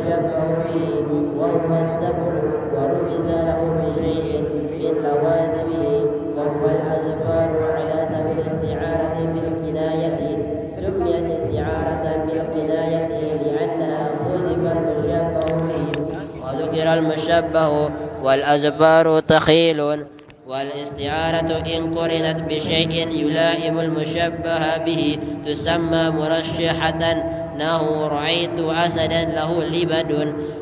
المشبه به وهو السبع ورمز له بشيء من لوازمه وهو الأظفار على سبيل الاستعارة بالكناية. سميت استعارة بالكناية لأنها حذف المشبه به وذكر المشبه والأظفار تخيل. والاستعارة إن قرنت بشيء يلائم المشبه به تسمى مرشحة نحو رأيت أسدا له لبد.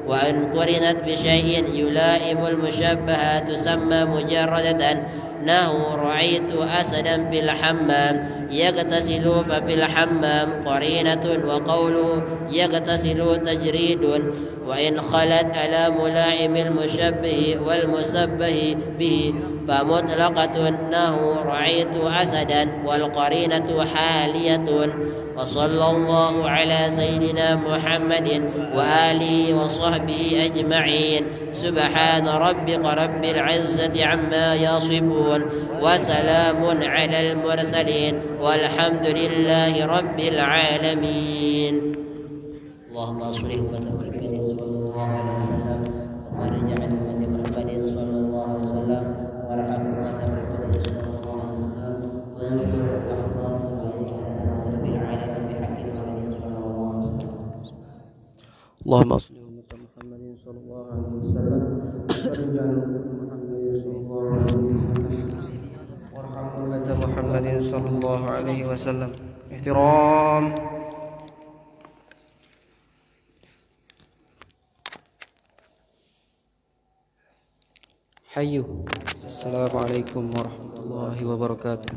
وإن قرنت بشيء يلائم المشبه تسمى مجردة نحو رأيت أسدا بالحمام يغتسل فبالحمام قرينة وقوله يغتسل تجريد. وإن خلت على ملائم المشبه والمشبه به فمطلقة نحو رأيت أسدا والقرينة حالية. وصلى الله على سيدنا محمد وآله وصحبه أجمعين. سبحان ربك رب العزة عما يصفون وسلام على المرسلين والحمد لله رب العالمين. اللهم صل على محمد صلى الله عليه وسلم وبارك على محمد صلى الله عليه وسلم وارحم محمد صلى الله عليه وسلم وانشر الاحفاظ رب العالمين بحق محمد صلى الله عليه وسلم. اللهم صل على محمد صلى الله عليه وسلم وبارك على محمد صلى الله عليه وسلم وارحم محمد صلى الله عليه وسلم. احترام. حيو. السلام عليكم ورحمة الله وبركاته.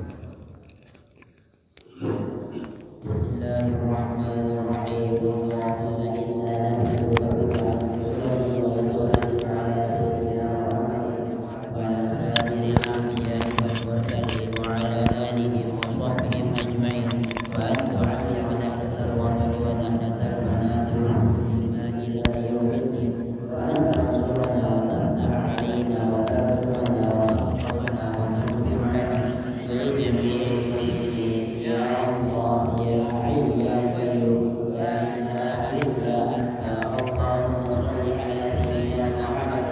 بسم الله الرحمن الرحيم. اللهم إنا نسألك بدعاء الصلاة والسلام على سيدنا محمد وعلى سائر الأنبياء والمرسلين وعلى آلهم وصحبهم أجمعين وأن تعلم نهلة الوطن ونهلة البنات والمؤمنين إلى يوم الدين وأن تنصرنا وتفتح علينا وترحمنا وتحفظنا وتنصر علينا بجميع المسلمين يا الله يا حي يا قيوم لا إله إلا أنت. اللهم صل على سيدنا محمد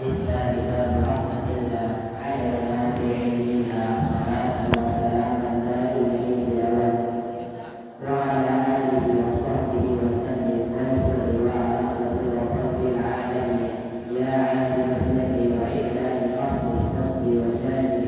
إلا إله رحمة الله على نبي الله صلاة وسلاما دائما إلى وعلى آله وصحبه وسلم وانصر وعلى رب العالمين يا عالم السر وعلة الأصل القصد والثاني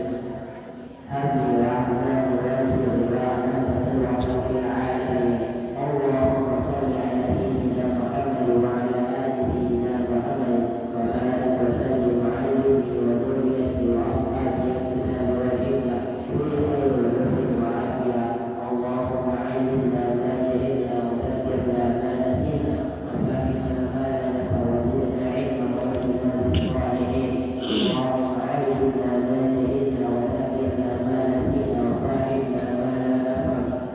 هدي وأحسان ويسر وأحسن رب العالمين. اللهم صل على سيدنا محمد وعلى آل سيدنا محمد وبارك وسلم وعلمه وذريته وأصحابه الكتاب والحكمة كل خير وحسن وعافية. اللهم علمنا ما جهلنا وذكرنا ما نسينا وفهمنا ما لا نفع وزدنا علما وارزقنا الصالحين. اللهم علمنا ما جهلنا وذكرنا ما نسينا وفهمنا ما لا نفع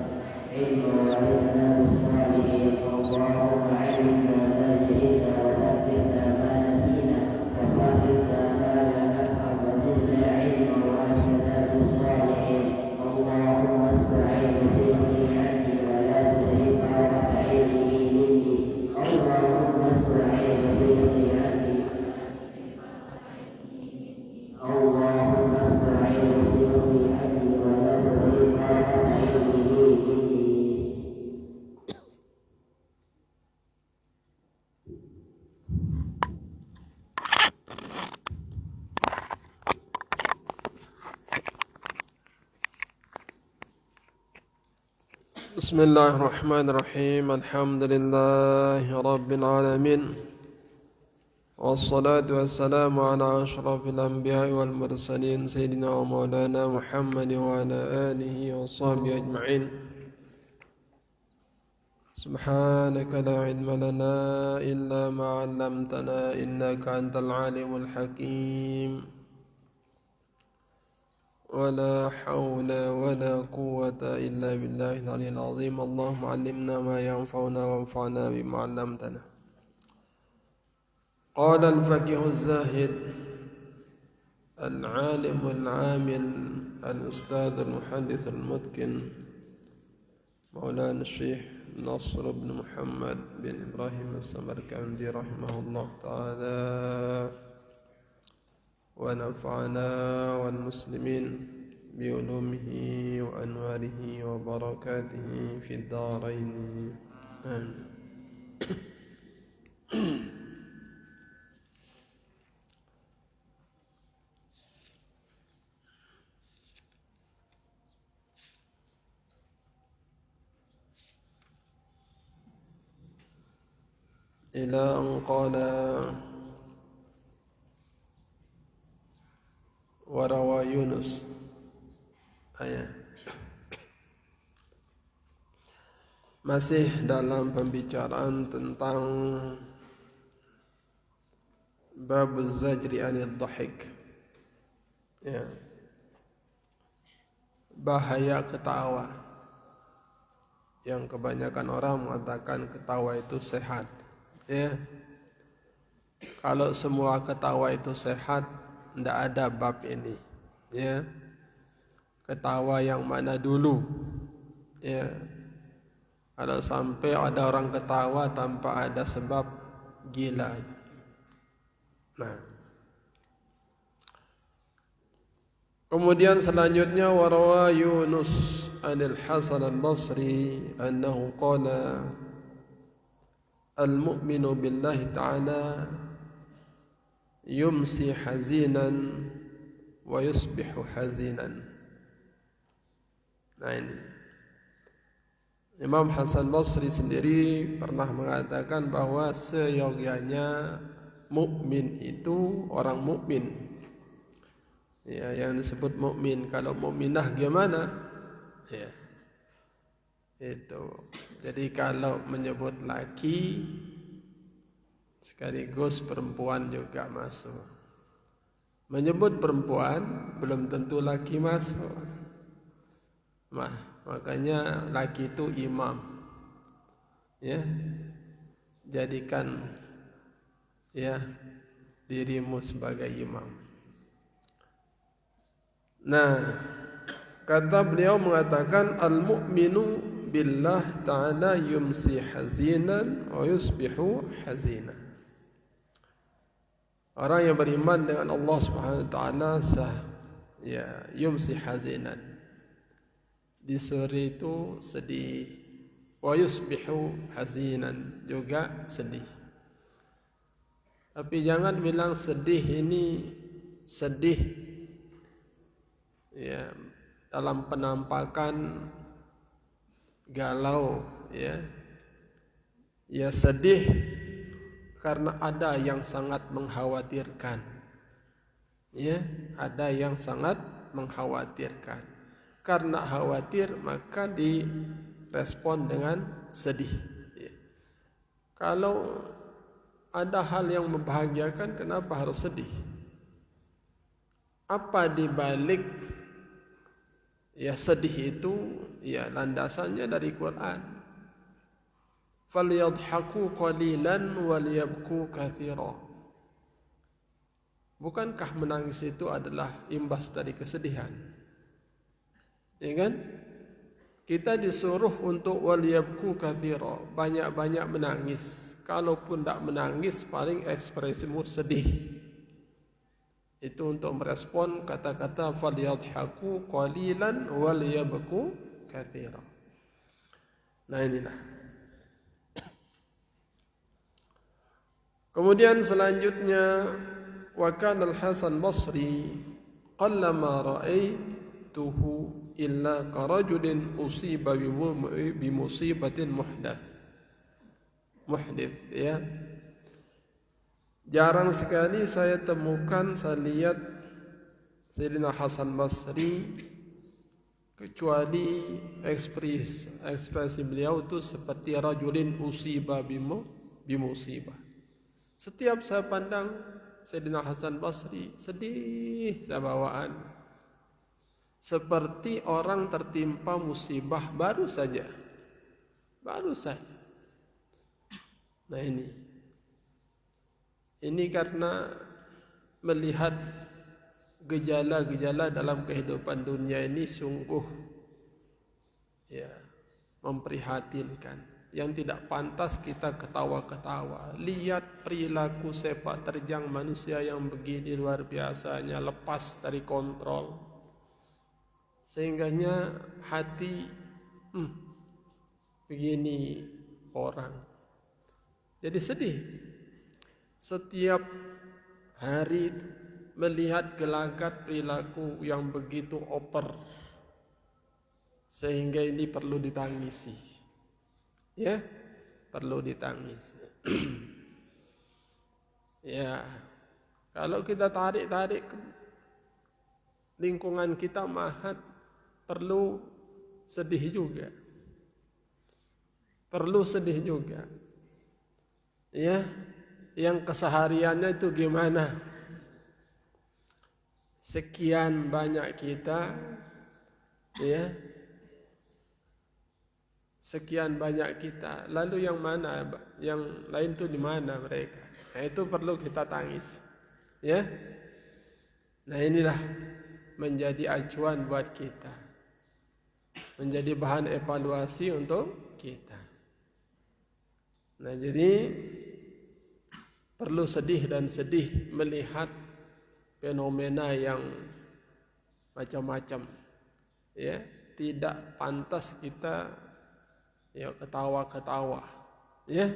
علما وارزقنا الصالحين. اللهم علمنا ما جهلنا وذكرنا ما نسينا وفهمنا ما لا نفع وزدنا علما وارزقنا الصالحين. اللهم استعين فيه عني ولا تزيد رحمة علمه مني. اللهم استعين فيه عني. اللهم استعين فيه عني ولا تزيد رحمة علمه مني. بسم الله الرحمن الرحيم. الحمد لله رب العالمين والصلاة والسلام على أشرف الأنبياء والمرسلين سيدنا ومولانا محمد وعلى آله وصحبه أجمعين. سبحانك لا علم لنا إلا ما علمتنا إنك أنت العليم الحكيم. ولا حول ولا قوة إلا بالله العلي العظيم. اللهم علمنا ما ينفعنا وانفعنا بما علمتنا. قال الفقيه الزاهد العالم العامل الأستاذ المحدث المتقن مولانا الشيخ نصر بن محمد بن إبراهيم السمرقندي رحمه الله تعالى ونفعنا والمسلمين بعلومه وأنواره وبركاته في الدارين آمين. إلى أن قال وروى يونس Masih dalam pembicaraan tentang bab zajri anil dhahik, ya, bahaya ketawa, yang kebanyakan orang mengatakan ketawa itu sehat, ya. Kalau semua ketawa itu sehat, tidak ada bab ini, ya. Ketawa yang mana dulu, ya. Kalau sampai ada orang ketawa tanpa ada sebab, gila. Nah, kemudian selanjutnya warawa Yunus anil Hasan al-Basri annahu qala al-mu'minu billahi ta'ala yumsi hazinan wa yusbihu hazinan. Nah, ini Imam Hasan Basri sendiri pernah mengatakan bahwa seyogyanya mukmin itu orang mukmin, ya, yang disebut mukmin. Kalau mukminah gimana? Ya, itu. Jadi kalau menyebut laki sekaligus perempuan juga masuk. Menyebut perempuan belum tentu laki masuk. Makanya laki itu imam, ya. Jadikan, ya, dirimu sebagai imam. Nah, kata beliau mengatakan al-mu'minu billah ta'ala yumsi hazinan wa yusbihu hazinan. Orang yang beriman dengan Allah Subhanahu wa taala ya, yumsi hazinan, di sore itu sedih, wa yusbihu hazinan, juga sedih. Tapi jangan bilang sedih ini sedih, ya, dalam penampakan galau, ya. Ya, sedih karena ada yang sangat mengkhawatirkan, ya, ada yang sangat mengkhawatirkan. Karena khawatir maka direspon dengan sedih, ya. Kalau ada hal yang membahagiakan, kenapa harus sedih? Apa dibalik, ya, sedih itu? Ya, landasannya dari Quran. Falyadhaku qalilan walyabku katsira. Bukankah menangis itu adalah imbas dari kesedihan? Ya kan? Kita disuruh untuk walyabku katsira, banyak-banyak menangis. Kalaupun tidak menangis, paling ekspresimu sedih. Itu untuk merespon kata-kata falyadhaku qalilan walyabku katsira. Nah, inilah. Kemudian selanjutnya wa kana al-Hasan Basri qallama ra'aituhu illa karajulin usiba bimusibatin muhdith, ya. Jarang sekali saya temukan, saya lihat Sayyidina Hasan Basri, kecuali ekspresi beliau itu seperti rajulin usiba bimusibah. Setiap saya pandang Sayyidina Hasan Basri, sedih saya bawaan, seperti orang tertimpa musibah baru saja. Nah, ini karena melihat gejala-gejala dalam kehidupan dunia ini sungguh, ya, memprihatinkan, yang tidak pantas kita ketawa-ketawa. Lihat perilaku sepak terjang manusia yang begini luar biasanya, lepas dari kontrol, sehingganya hati begini orang. Jadi sedih setiap hari melihat gelagat perilaku yang begitu over, sehingga ini perlu ditangisi. Ya, perlu ditangisi. Ya, kalau kita tarik lingkungan kita mahat, perlu sedih juga. Perlu sedih juga. Ya, yang kesehariannya itu gimana? Sekian banyak kita, ya, sekian banyak kita. Lalu yang mana? Yang lain itu di mana mereka? Nah, itu perlu kita tangis. Ya. Nah, inilah menjadi acuan buat kita. Menjadi bahan evaluasi untuk kita. Nah, jadi perlu sedih dan sedih melihat fenomena yang macam-macam. Ya, tidak pantas kita ya ketawa-ketawa. Ya.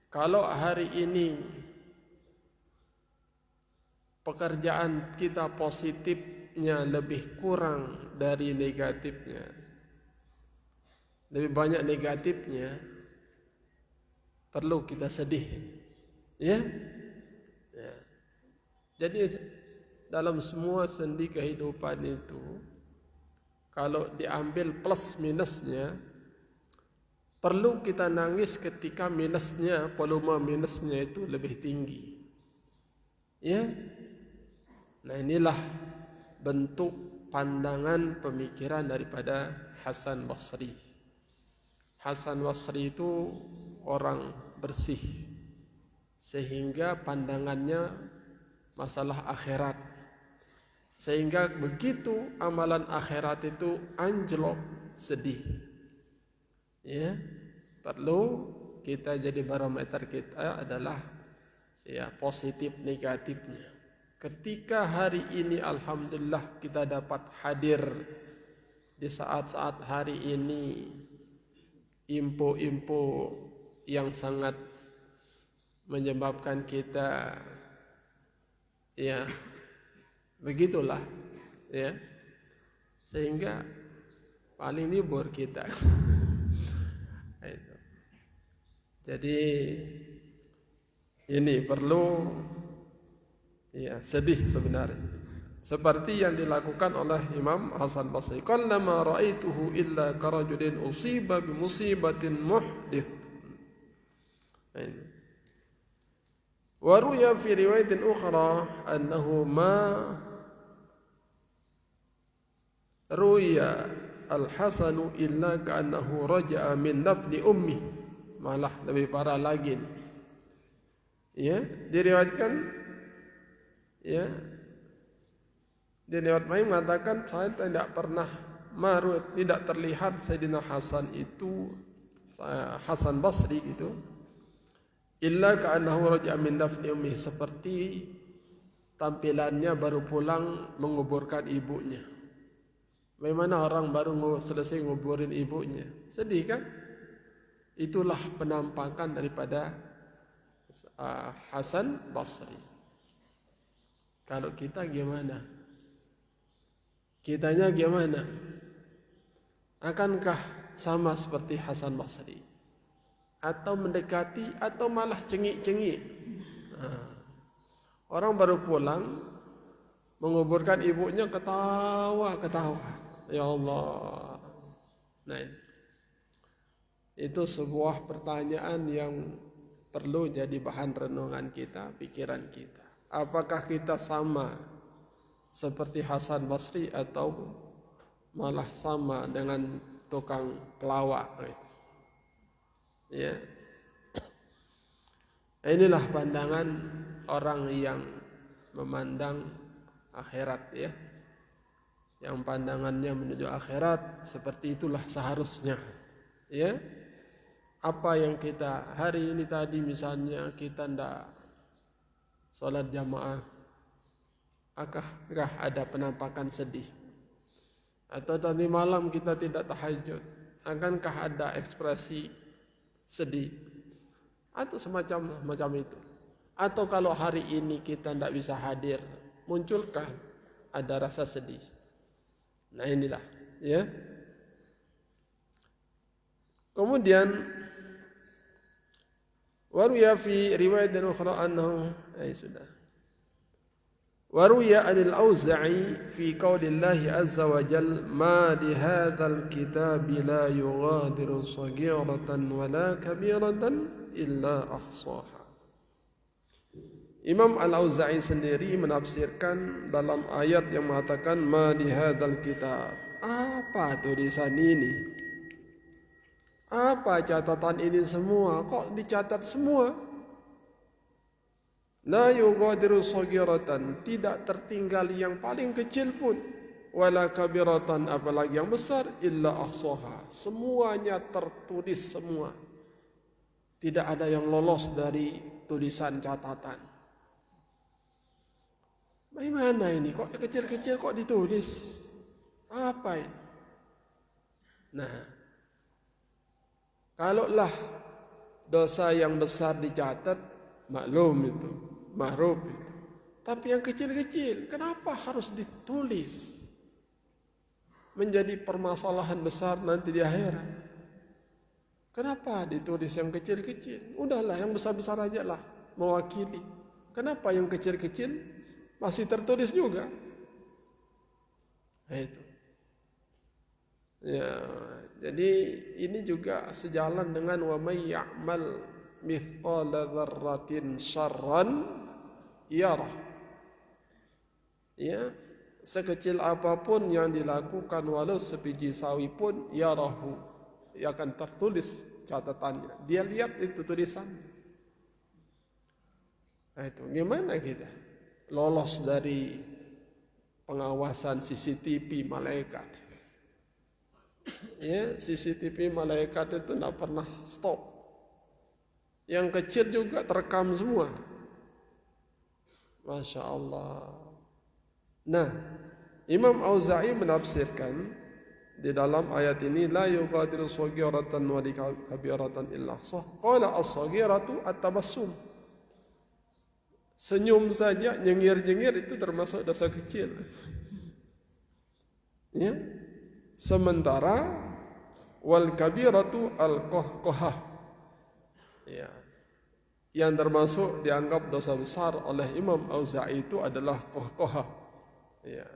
Kalau hari ini pekerjaan kita positifnya lebih kurang dari negatifnya, lebih banyak negatifnya, perlu kita sedih. Ya. Ya. Jadi dalam semua sendi kehidupan itu, kalau diambil plus minusnya, perlu kita nangis ketika minusnya, volume minusnya itu lebih tinggi. Ya. Nah, inilah bentuk pandangan pemikiran daripada Hasan Basri. Hasan Basri itu orang bersih, sehingga pandangannya masalah akhirat. Sehingga begitu amalan akhirat itu anjlok, sedih. Ya, perlu kita jadi barometer kita adalah ya positif negatifnya. Ketika hari ini alhamdulillah kita dapat hadir di saat-saat hari ini, info-info yang sangat menyebabkan kita ya begitulah, ya, sehingga paling libur kita. Jadi ini perlu ya sedih sebenarnya, seperti yang dilakukan oleh Imam Hasan Basri. Qallama ra'aituhu illa karajulin usiba bi musibatin muhdits. Wa ruya fi riwayatin ukhra annahu ma ruya al-Hasanu illa ka'annahu raja'a min nafli ummi. Malah lebih parah lagi. Ya, diriwayatkan ya, diriwayat lain mengatakan saya tidak pernah tidak terlihat Sayyidina Hasan itu, Hasan Basri itu, illa ka'annahu raja'a min nafli ummi, seperti tampilannya baru pulang menguburkan ibunya. Bagaimana orang baru selesai nguburin ibunya, sedih kan? Itulah penampakan daripada Hasan Basri. Kalau kita gimana? Kitanya gimana? Akankah sama seperti Hasan Basri? Atau mendekati, atau malah cengik-cengik? Orang baru pulang menguburkan ibunya, ketawa-ketawa. Ya Allah. Nah, itu sebuah pertanyaan yang perlu jadi bahan renungan kita, pikiran kita. Apakah kita sama seperti Hasan Basri atau malah sama dengan tukang pelawak? Ya. Inilah pandangan orang yang memandang akhirat, ya. Yang pandangannya menuju akhirat, seperti itulah seharusnya. Ya, apa yang kita hari ini tadi misalnya kita ndak sholat jamaah, akah ada penampakan sedih? Atau tadi malam kita tidak tahajud, akankah ada ekspresi sedih? Atau semacam itu. Atau kalau hari ini kita tidak bisa hadir, munculkah ada rasa sedih? Nah inilah, ya. Kemudian waruya fi riwayat ukhra annahu sudah. Waruya anil Auza'i fi qaulillahi azza wa jal ma li hadzal kitabi la yughadiru saghiratan wala kabiratan illa ahsaha. Imam Al-Auza'i sendiri menafsirkan dalam ayat yang mengatakan ma li hadzal kitab. Apa tulisan ini? Apa catatan ini semua? Kok dicatat semua? La yughadiru saghiratan, tidak tertinggal yang paling kecil pun, wala kabiratan, apalagi yang besar, illa ahsaha, semuanya tertulis semua. Tidak ada yang lolos dari tulisan catatan. Bagaimana ini? Kok kecil-kecil kok ditulis? Apa ini? Nah, kalaulah dosa yang besar dicatat, maklum itu, mahrum itu. Tapi yang kecil-kecil, kenapa harus ditulis? Menjadi permasalahan besar nanti di akhirat. Kenapa ditulis yang kecil-kecil? Udahlah, yang besar-besar aja lah, mewakili. Kenapa yang kecil-kecil masih tertulis juga? Nah itu. Ya, jadi ini juga sejalan dengan wa may ya'mal mithqala dzarratin syarran yarah. Ya, sekecil apapun yang dilakukan walau sebiji sawi pun yarahu, ia akan tertulis catatannya. Dia lihat itu tulisannya. Nah itu gimana kita lolos dari pengawasan CCTV malaikat? Ya, CCTV malaikat itu tidak pernah stop. Yang kecil juga terekam semua. Masya Allah. Nah, Imam Auza'i menafsirkan di dalam ayat ini la yughadiru saghiratan wa kabiratan illa ahsah. Qala as-saghiratu at-tabassum. Senyum saja, nyengir-nyengir itu termasuk dosa kecil. Ya. Sementara wal kabiratu al-qahqahah, ya, yang termasuk dianggap dosa besar oleh Imam Auza'i itu adalah qahqahah, ya,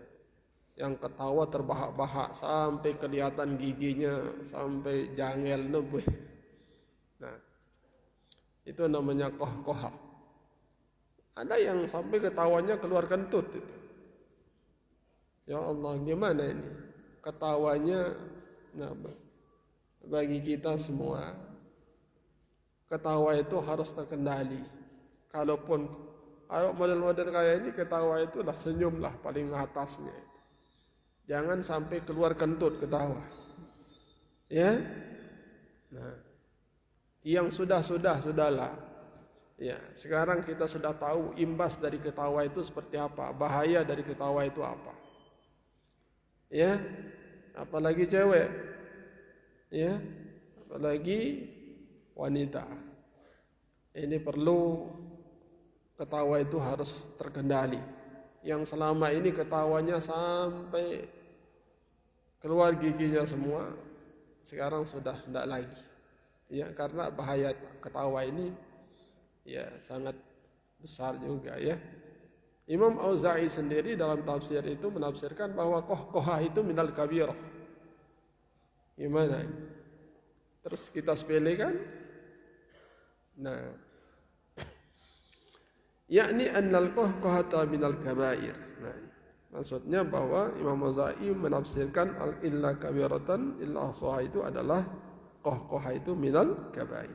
yang ketawa terbahak-bahak sampai kelihatan giginya, sampai jangel nebuh. Nah, itu namanya qahqahah. Ada yang sampai ketawanya keluar kentut itu. Ya Allah, gimana ini? Ketawanya, nah, bagi kita semua, ketawa itu harus terkendali. Kalau model-model kayak ini, ketawa itu lah senyum lah paling atasnya. Jangan sampai keluar kentut ketawa. Ya, nah, yang sudahlah. Ya, sekarang kita sudah tahu imbas dari ketawa itu seperti apa, bahaya dari ketawa itu apa. Ya, apalagi cewek, ya, apalagi wanita. Ini perlu ketawa itu harus terkendali. Yang selama ini ketawanya sampai keluar giginya semua, sekarang sudah tidak lagi. Ya, karena bahaya ketawa ini ya sangat besar juga, ya. Imam Auza'i sendiri dalam tafsir itu menafsirkan bahwa qahqahah itu minal kabirah. Gimana? Terus kita sepelekan? Nah, yakni annal qahqahata minal kabair. Nah, maksudnya bahwa Imam Auza'i menafsirkan illa kabiratan illa ahsaha itu adalah qahqahah itu minal kabair.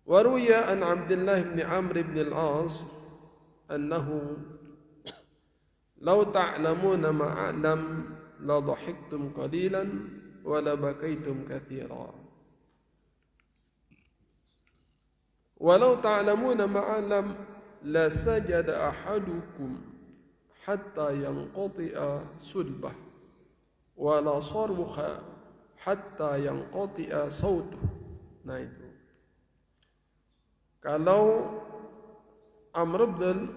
Wa ruya an Abdullah bin Amr bin al-As annahu law ta'lamuna ma a'lam la dhahiktum qalilan ولبكيتم كثيرا ولو تعلمون ما أعلم لسجد أحدكم حتى ينقطع صلبه ولا صرخ حتى ينقطع صوته. Nah itu. Kalau Amr bin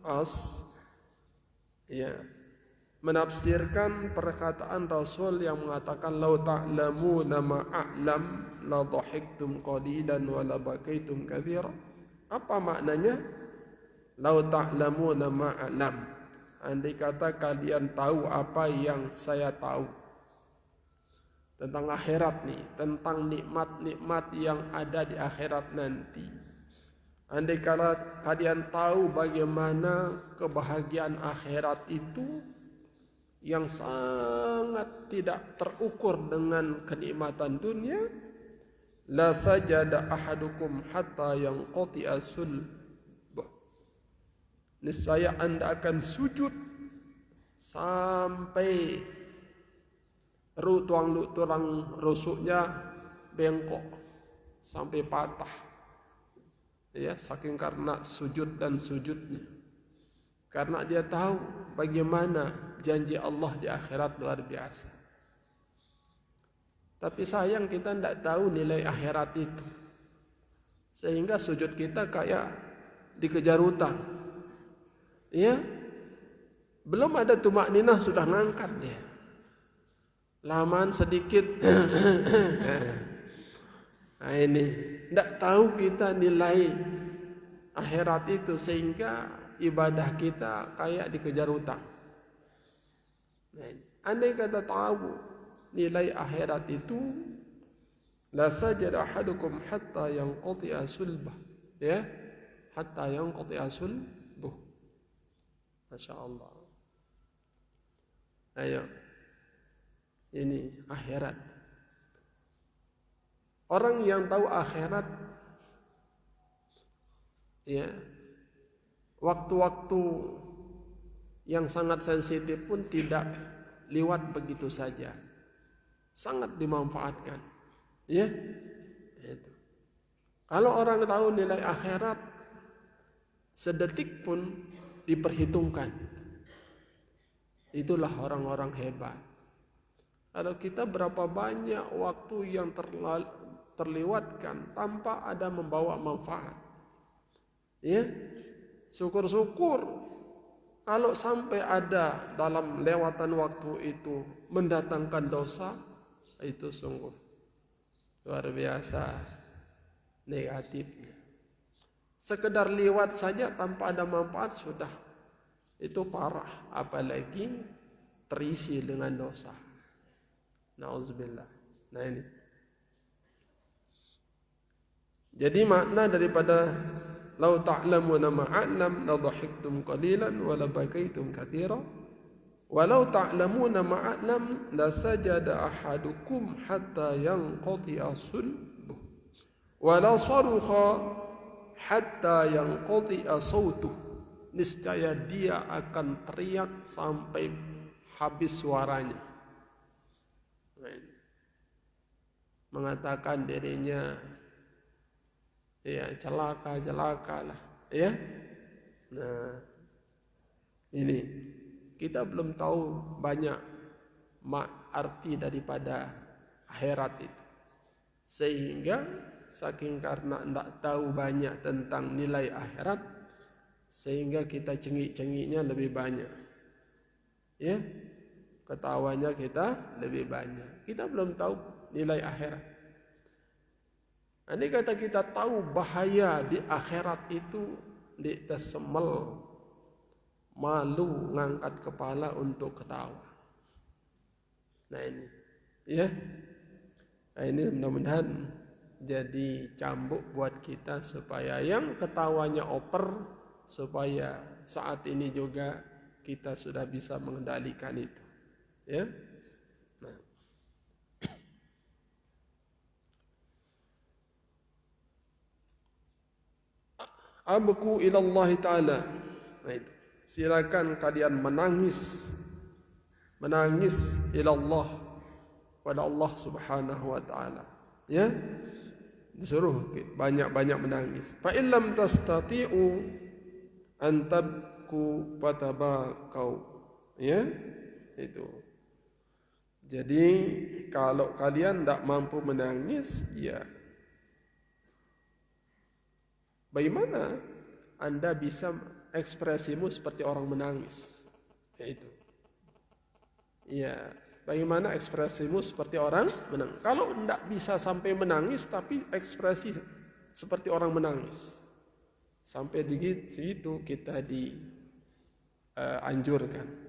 As ya menafsirkan perkataan Rasul yang mengatakan lau ta'lamuna ma a'lam la dhahiktum qalilan wa la bakaitum katsira. Apa maknanya? Lau ta'lamuna ma a'lam. Andai kata kalian tahu apa yang saya tahu tentang akhirat nih, tentang nikmat-nikmat yang ada di akhirat nanti. Andai kata kalian tahu bagaimana kebahagiaan akhirat itu yang sangat tidak terukur dengan kenikmatan dunia, la sajada ahadukum hatta yanqati'a sulbuh. Niscaya Anda akan sujud sampai tulang rusuknya bengkok sampai patah. Ya, saking karena sujud dan sujudnya. Karena dia tahu bagaimana janji Allah di akhirat luar biasa. Tapi sayang kita tidak tahu nilai akhirat itu. Sehingga sujud kita kayak dikejar utang. Ya, belum ada tumak ninah sudah ngangkat dia. Lamaan sedikit. Nah ini, tidak tahu kita nilai akhirat itu sehingga ibadah kita kayak dikejar utang. Nah, andai kata tahu nilai akhirat itu, la sajada ahadukum hatta yanqati'a sulbah, ya, hatta yanqati'a sulbuh. Masya Allah. Ayo. Ini akhirat. Orang yang tahu akhirat, ya, waktu-waktu yang sangat sensitif pun tidak lewat begitu saja, sangat dimanfaatkan. Ya, itu. Kalau orang tahu nilai akhirat, sedetik pun diperhitungkan. Itulah orang-orang hebat. Kalau kita berapa banyak waktu yang terlewatkan tanpa ada membawa manfaat. Ya, syukur-syukur kalau sampai ada dalam lewatan waktu itu mendatangkan dosa, itu sungguh luar biasa negatifnya. Sekedar lewat saja tanpa ada manfaat sudah itu parah, apalagi terisi dengan dosa. Nauzubillah. Nah ini. Jadi makna daripada lau ta'lamuna ma a'lam la dhahiktum qalilan wa la bakaitum katsira wa lau ta'lamuna ma a'lam la sajada ahadukum hatta yanqati'a sulbuh wa la sarukha hatta yanqati'a sautuh. Niscaya dia akan teriak sampai habis suaranya. Mengatakan dirinya ya celaka lah, ya. Nah, ini kita belum tahu banyak arti daripada akhirat itu, sehingga saking karena tidak tahu banyak tentang nilai akhirat, sehingga kita cengik-cengiknya lebih banyak, ya, ketawanya kita lebih banyak. Kita belum tahu nilai akhirat. Andai kata kita tahu bahaya di akhirat itu, kita semel, malu ngangkat kepala untuk ketawa. Nah ini, ya, nah, ini mudah-mudahan jadi cambuk buat kita supaya yang ketawanya oper, supaya saat ini juga kita sudah bisa mengendalikan itu, ya. Abku ilallah ta'ala. Nah itu. Silakan kalian menangis ilallah pada Allah Subhanahu wa taala. Ya. Disuruh banyak-banyak menangis. Fa in lam tastati'u an tabku fatabakau. Ya, itu. Jadi kalau kalian tidak mampu menangis, ya bagaimana Anda bisa ekspresimu seperti orang menangis? Yaitu. Ya, bagaimana ekspresimu seperti orang menangis? Kalau tidak bisa sampai menangis, tapi ekspresi seperti orang menangis, sampai di situ kita dianjurkan.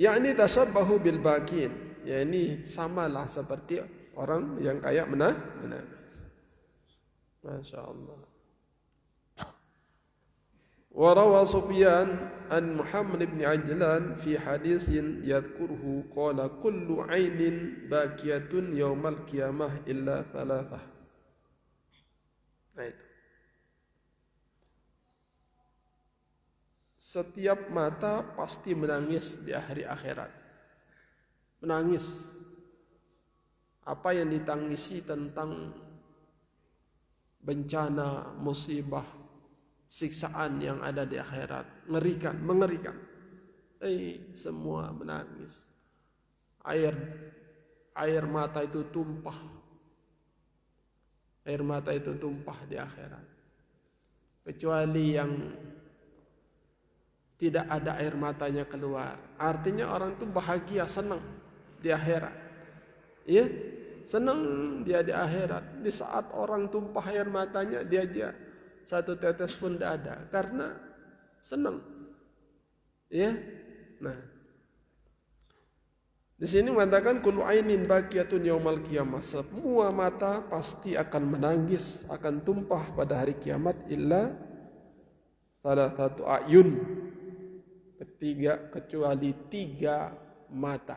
Yakni tasabbahu bil bakin, yakni samalah seperti orang yang kayak menangis. Masya Allah. Wa rawa Sufyan an Muhammad ibn Ajlan fi hadisin yadhkuruhu qala kullu ainin bakiyatun yaumal qiyamah illa thalathah. Nah itu. Setiap mata pasti menangis di hari akhirat. Menangis. Apa yang ditangisi tentang bencana, musibah, siksaan yang ada di akhirat. Ngerikan, mengerikan. Semua menangis. Air mata itu tumpah. Air mata itu tumpah di akhirat. Kecuali yang tidak ada air matanya keluar. Artinya orang itu bahagia, senang di akhirat. Ya, senang dia di akhirat. Di saat orang tumpah air matanya, dia aja satu tetes pun tidak ada, karena senang. Ya, nah. Di sini mengatakan kullu ainin baqiyatun yaumal qiyamah. Semua mata pasti akan menangis, akan tumpah pada hari kiamat illa salah satu ayun. Kecuali 3 mata.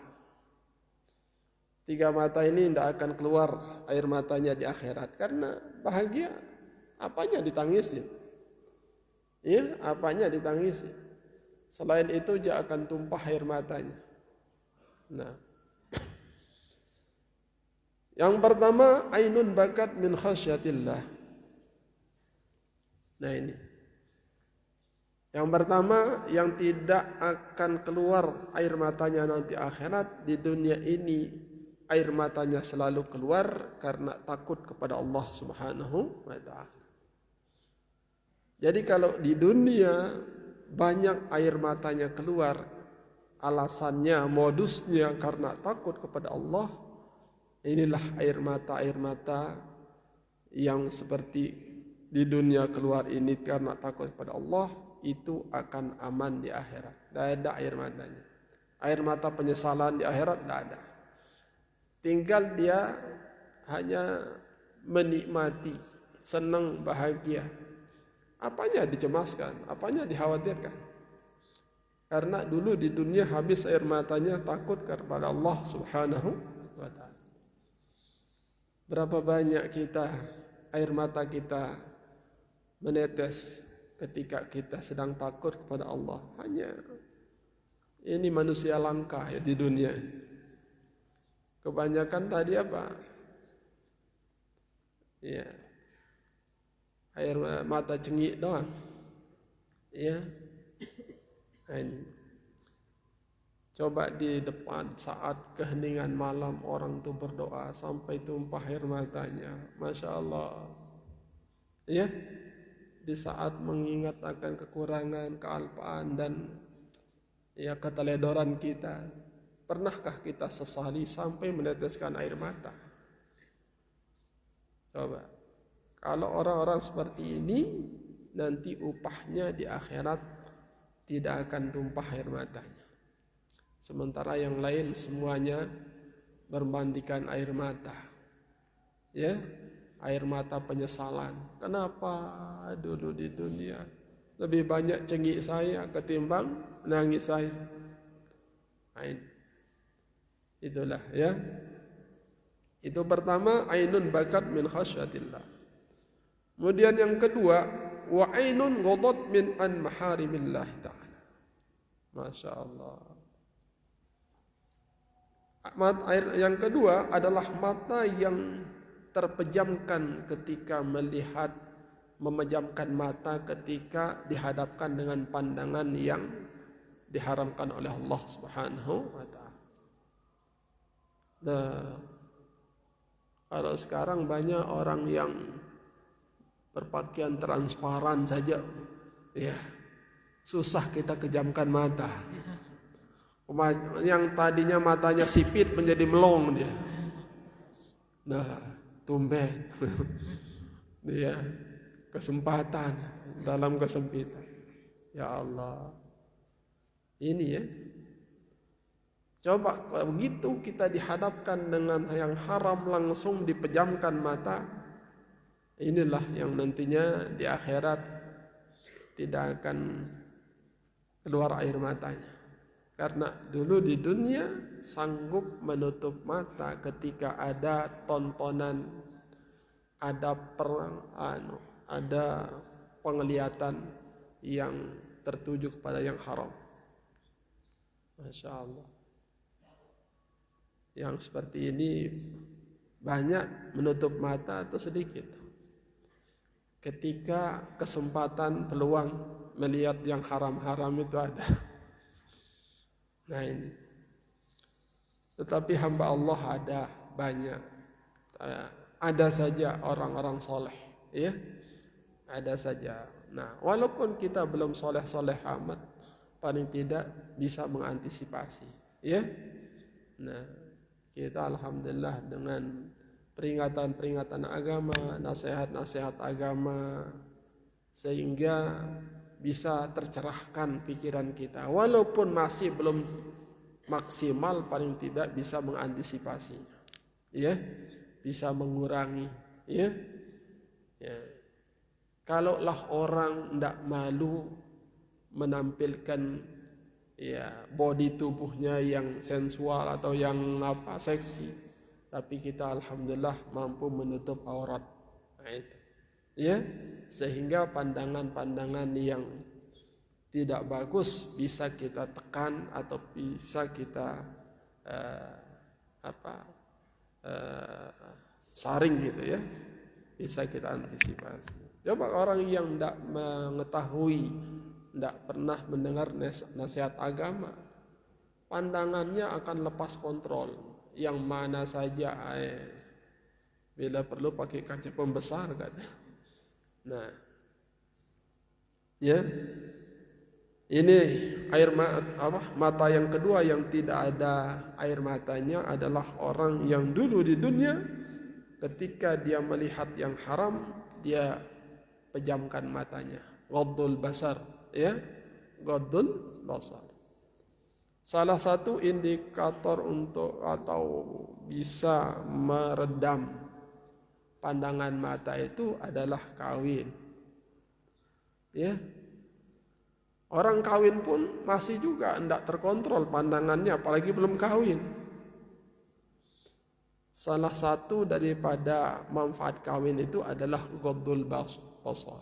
3 mata ini tidak akan keluar air matanya di akhirat karena bahagia. Apanya ditangisin? Ya, apanya ditangisin? Selain itu dia akan tumpah air matanya. Nah, yang pertama ainun bakat min khasyatillah. Nah ini. Yang pertama yang tidak akan keluar air matanya nanti akhirat, di dunia ini air matanya selalu keluar karena takut kepada Allah Subhanahu wa taala. Jadi kalau di dunia banyak air matanya keluar, alasannya, modusnya karena takut kepada Allah, inilah air mata yang seperti di dunia keluar ini karena takut kepada Allah, itu akan aman di akhirat. Tidak ada air matanya. Air mata penyesalan di akhirat tidak ada. Tinggal dia hanya menikmati, senang, bahagia. Apanya dicemaskan, apanya dikhawatirkan. Karena dulu di dunia habis air matanya takut kepada Allah Subhanahu wa ta'ala. Berapa banyak air mata kita menetes ketika kita sedang takut kepada Allah. Hanya ini manusia langka ya di dunia. Kebanyakan tadi apa? Ya, air mata cengik doang. Ya, ini. Coba di depan saat keheningan malam orang itu berdoa sampai tumpah air matanya. Masya Allah. Ya. Di saat mengingat akan kekurangan, kealpaan dan ya keteledoran kita, pernahkah kita sesali sampai meneteskan air mata? Coba, kalau orang-orang seperti ini nanti upahnya di akhirat tidak akan tumpah air matanya. Sementara yang lain semuanya bermandikan air mata, ya. Air mata penyesalan. Kenapa dulu di dunia lebih banyak cengik saya ketimbang nangis saya? Itulah ya. Itu pertama ainun bakat min khasyatillah. Kemudian yang kedua wa ainun ghadat min an maharimillah ta'ala. Masya Allah. Air yang kedua adalah mata yang terpejamkan ketika melihat, memejamkan mata ketika dihadapkan dengan pandangan yang diharamkan oleh Allah Subhanahu wa taala. Nah, kalau sekarang banyak orang yang berpakaian transparan saja, ya susah kita kejamkan mata. Yang tadinya matanya sipit menjadi melong dia. Nah, tumben. Dia kesempatan dalam kesempitan. Ya Allah. Ini ya. Coba kalau begitu kita dihadapkan dengan yang haram langsung dipejamkan mata. Inilah yang nantinya di akhirat tidak akan keluar air matanya. Karena dulu di dunia sanggup menutup mata ketika ada tontonan, ada ada penglihatan yang tertuju kepada yang haram. Masya Allah. Yang seperti ini banyak menutup mata atau sedikit. Ketika kesempatan peluang melihat yang haram-haram itu ada. Nah ini. Tetapi hamba Allah ada banyak. Ada saja orang-orang soleh, ya. Ada saja. Nah, walaupun kita belum soleh-soleh amat, paling tidak bisa mengantisipasi, ya. Nah, kita alhamdulillah dengan peringatan-peringatan agama, nasihat-nasihat agama, sehingga bisa tercerahkan pikiran kita. Walaupun masih belum maksimal, paling tidak bisa mengantisipasinya, ya, bisa mengurangi, ya. Ya. Kalaulah orang tidak malu menampilkan ya body tubuhnya yang sensual atau yang seksi, tapi kita alhamdulillah mampu menutup aurat. Nah, itu. Ya, sehingga pandangan-pandangan yang tidak bagus bisa kita tekan atau bisa kita saring gitu ya, bisa kita antisipasi. Coba orang yang tidak mengetahui, tidak pernah mendengar nasihat agama, pandangannya akan lepas kontrol. Yang mana saja, bila perlu pakai kaca pembesar kan. Nah, ya, ini mata yang kedua yang tidak ada air matanya adalah orang yang dulu di dunia ketika dia melihat yang haram dia pejamkan matanya. Ghaddul basar, ya, ghaddul basar. Salah satu indikator untuk atau bisa meredam pandangan mata itu adalah kawin. Ya. Orang kawin pun masih juga tidak terkontrol pandangannya, apalagi belum kawin. Salah satu daripada manfaat kawin itu adalah ghaddul basar.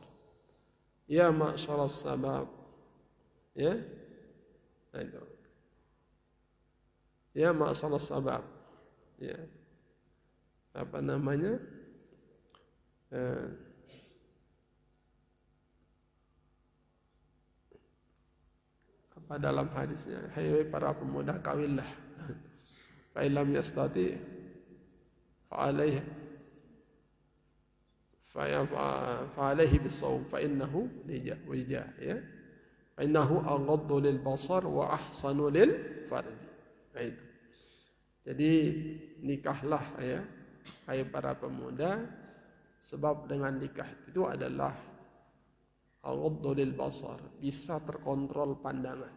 Ya ma'syaras sabab. Ya. Itu. Ya ma'syaras sabab. Ya. Apa namanya? Apa dalam hadisnya, hai para pemuda kawinlah, fa illam yastati fa alaihi bisawm fa innahu wija, ya, fa innahu aghaddu lil basar wa ahsanu lil farj. Nah, itu. Jadi nikahlah ya hai para pemuda, sebab dengan nikah itu adalah aghaddu lil basar, bisa terkontrol pandangan,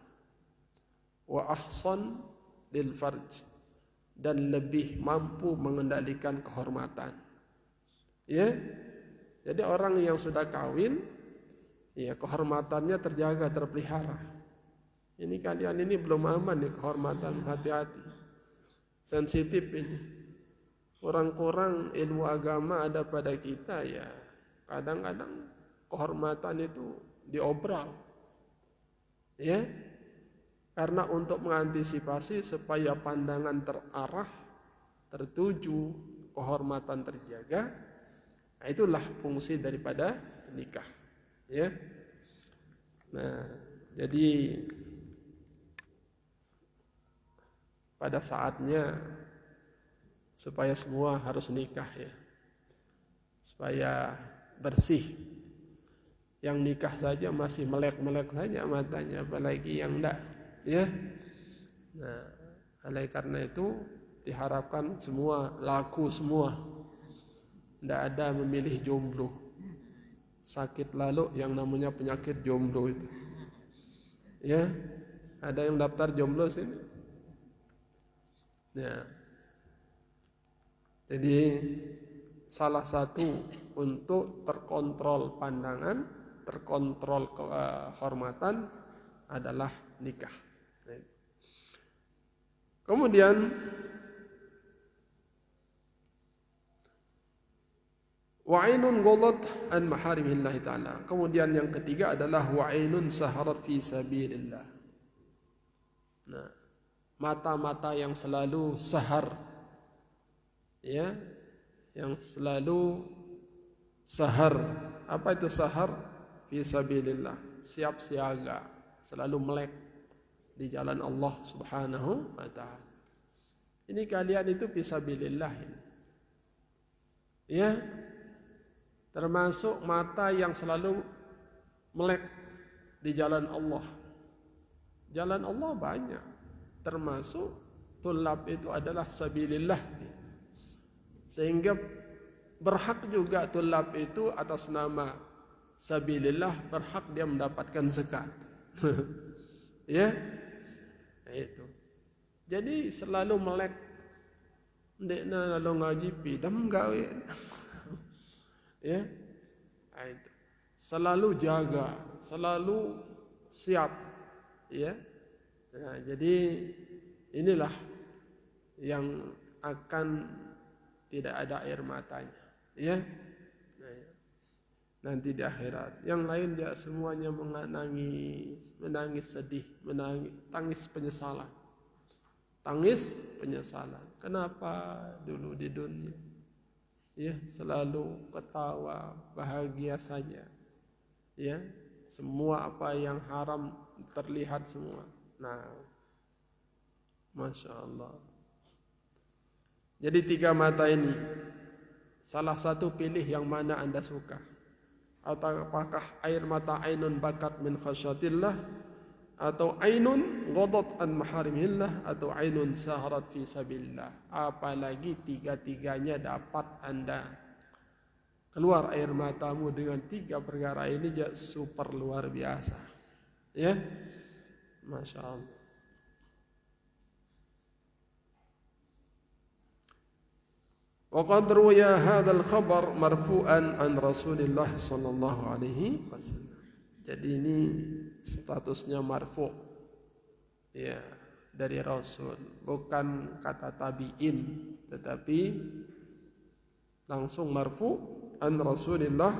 wa ahsan lil farj, dan lebih mampu mengendalikan kehormatan. Ya. Jadi orang yang sudah kawin, ya kehormatannya terjaga, terpelihara. Ini kalian ini belum aman ya kehormatan, hati-hati. Sensitif ini. Kurang-kurang ilmu agama ada pada kita, ya kadang-kadang kehormatan itu diobral, ya. Karena untuk mengantisipasi supaya pandangan terarah, tertuju, kehormatan terjaga, nah itulah fungsi daripada nikah. Ya. Nah, jadi pada saatnya supaya semua harus nikah ya, supaya bersih. Yang nikah saja masih melek-melek saja matanya, apalagi yang enggak. Ya, nah, oleh karena itu diharapkan semua laku semua, tidak ada memilih jomblo. Sakit lalu yang namanya penyakit jomblo itu. Ya, ada yang daftar jomblo sini. Ya, jadi salah satu untuk terkontrol pandangan, terkontrol kehormatan adalah nikah. Kemudian wa'inun ghadat an maharimillah ta'ala. Kemudian yang ketiga adalah wa'inun saharat fi sabilillah. Nah, mata-mata yang selalu sahar, ya, yang selalu sahar. Apa itu sahar? Fi sabilillah, siap siaga, selalu melek di jalan Allah Subhanahu wa ta'ala. Ini kalian itu fi sabilillah ini. Ya, termasuk mata yang selalu melek di jalan Allah. Jalan Allah banyak, termasuk tulab itu adalah sabilillah. Sehingga berhak juga tulab itu atas nama sabilillah, berhak dia mendapatkan zakat. Ya, itu. Jadi selalu melek, ndekna lalu ngaji pidam gawe. Ya, itu. Selalu jaga, selalu siap. Ya, nah, jadi inilah yang akan tidak ada air matanya. Ya, nanti di akhirat. Yang lain dia semuanya menangis, menangis sedih, menangis, tangis penyesalan. Tangis penyesalan. Kenapa dulu di dunia? Ya, selalu ketawa, bahagia saja. Ya, semua apa yang haram terlihat semua. Nah, Masya Allah. Jadi 3 mata ini, salah satu pilih yang mana anda suka. Atau apakah air mata ainun bakat min khasyatillah, atau ainun ghadat an maharimillah, atau ainun saharat fi sabilillah. Apalagi 3-tiganya dapat anda keluar air matamu dengan 3 perkara ini, super luar biasa. Ya, Masya Allah. وقد روي هذا الخبر مرفوعا عن رسول الله صلى الله عليه وسلم. Jadi ini statusnya marfu, ya, dari Rasul, bukan kata tabi'in, tetapi langsung marfu an Rasulillah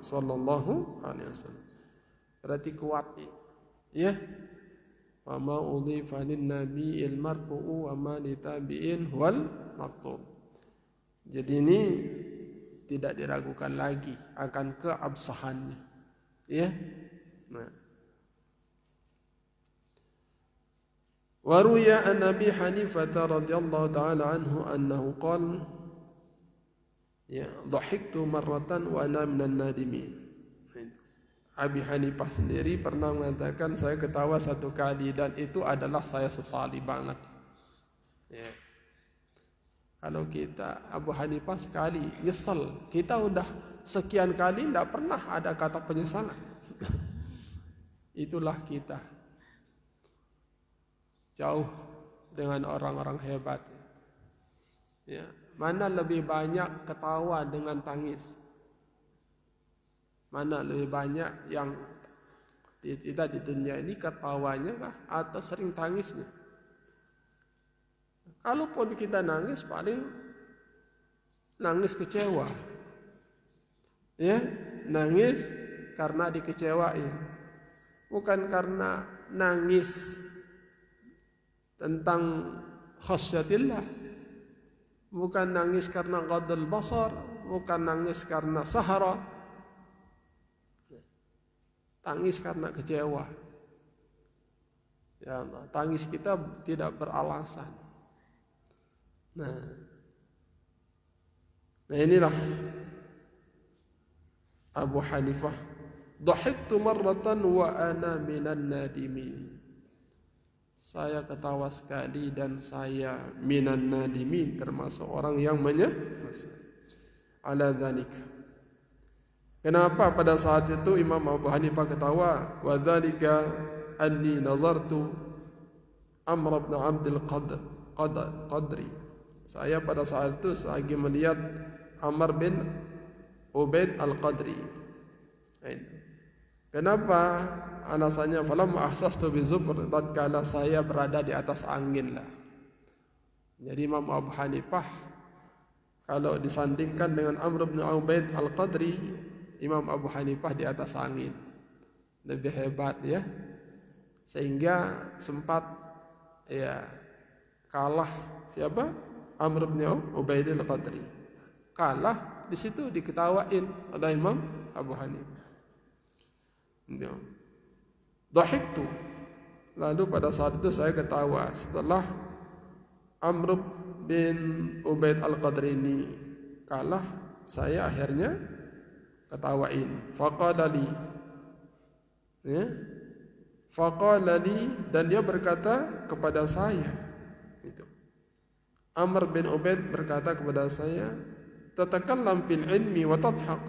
sallallahu alaihi wasallam. Berarti kuat, ya. Wa ma udhifa lin nabiyil marfu'u wa ma litabi'in wal maktub. Jadi ini tidak diragukan lagi akan keabsahannya. Ya. Nah. Wa ruya an Abi Hanifah radhiyallahu ta'ala anhu annahu qala ya dhahiktu marratan wa ana minan nadimin. Abi Hanifah sendiri pernah mengatakan saya ketawa 1 kali dan itu adalah saya sesali banget. Ya. Kalau kita Abu Hanifah sekali nyesel, kita udah sekian kali tidak pernah ada kata penyesalan. Itulah kita, jauh dengan orang-orang hebat. Ya, mana lebih banyak ketawa dengan tangis? Mana lebih banyak yang kita di dunia ini ketawanya kah atau sering tangisnya? Kalaupun kita nangis, paling nangis kecewa. Ya, nangis karena dikecewain. Bukan karena nangis tentang khasyatillah, bukan nangis karena ghadul basar, bukan nangis karena sahara, tangis karena kecewa. Ya Allah, tangis kita tidak beralasan. Nah inilah Abu Hanifah, dhahiktu marratan wa ana minan nadimin. Saya ketawa sekali dan saya minan nadimin, termasuk orang yang menyesal. Ala dzalika. Kenapa pada saat itu Imam Abu Hanifah ketawa? Wa dzalika anni nazartu Amr bin Abdul Qadri. Saya pada saat itu lagi melihat Amr bin Ubaid al-Qadri. Kenapa? Alasannya falam ahsastu bi zubr, tatkala saya berada di atas angin lah. Jadi Imam Abu Hanifah kalau disandingkan dengan Amr bin Ubaid al-Qadri, Imam Abu Hanifah di atas angin. Lebih hebat ya. Sehingga sempat ya kalah siapa? Amr bin Ubaid al-Qadri. Kalah, di situ diketawain oleh Imam Abu Hanifah. Dhahiktu. Lalu pada saat itu saya ketawa setelah Amr bin Ubaid al-Qadri ini kalah, saya akhirnya ketawain. Faqala li, ya, faqala li, dan dia berkata kepada saya, itu Amr bin Ubaid berkata kepada saya, tatakallam fil ilmi wa tadhak.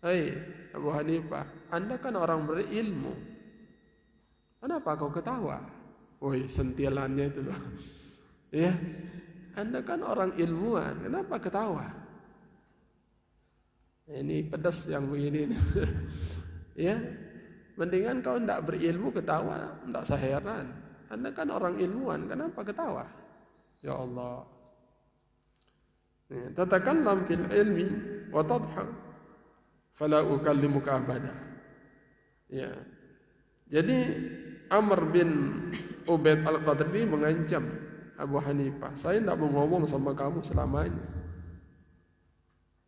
Hai Abu Hanifah, Anda kan orang berilmu, kenapa kau ketawa? Woi, sentilannya itu loh. Ya, Anda kan orang ilmuwan, kenapa ketawa? Ini pedas yang begini. Ya, mendingan kau tidak berilmu ketawa, tidak usah heran. Anda kan orang ilmuwan, kenapa ketawa? Ya Allah. Tatakallam fil ilmi wa tadhak fala ukallimuka abada. Ya. Jadi Amr bin Ubaid al-Qadri mengancam Abu Hanifah, saya tidak mau ngomong sama kamu selamanya.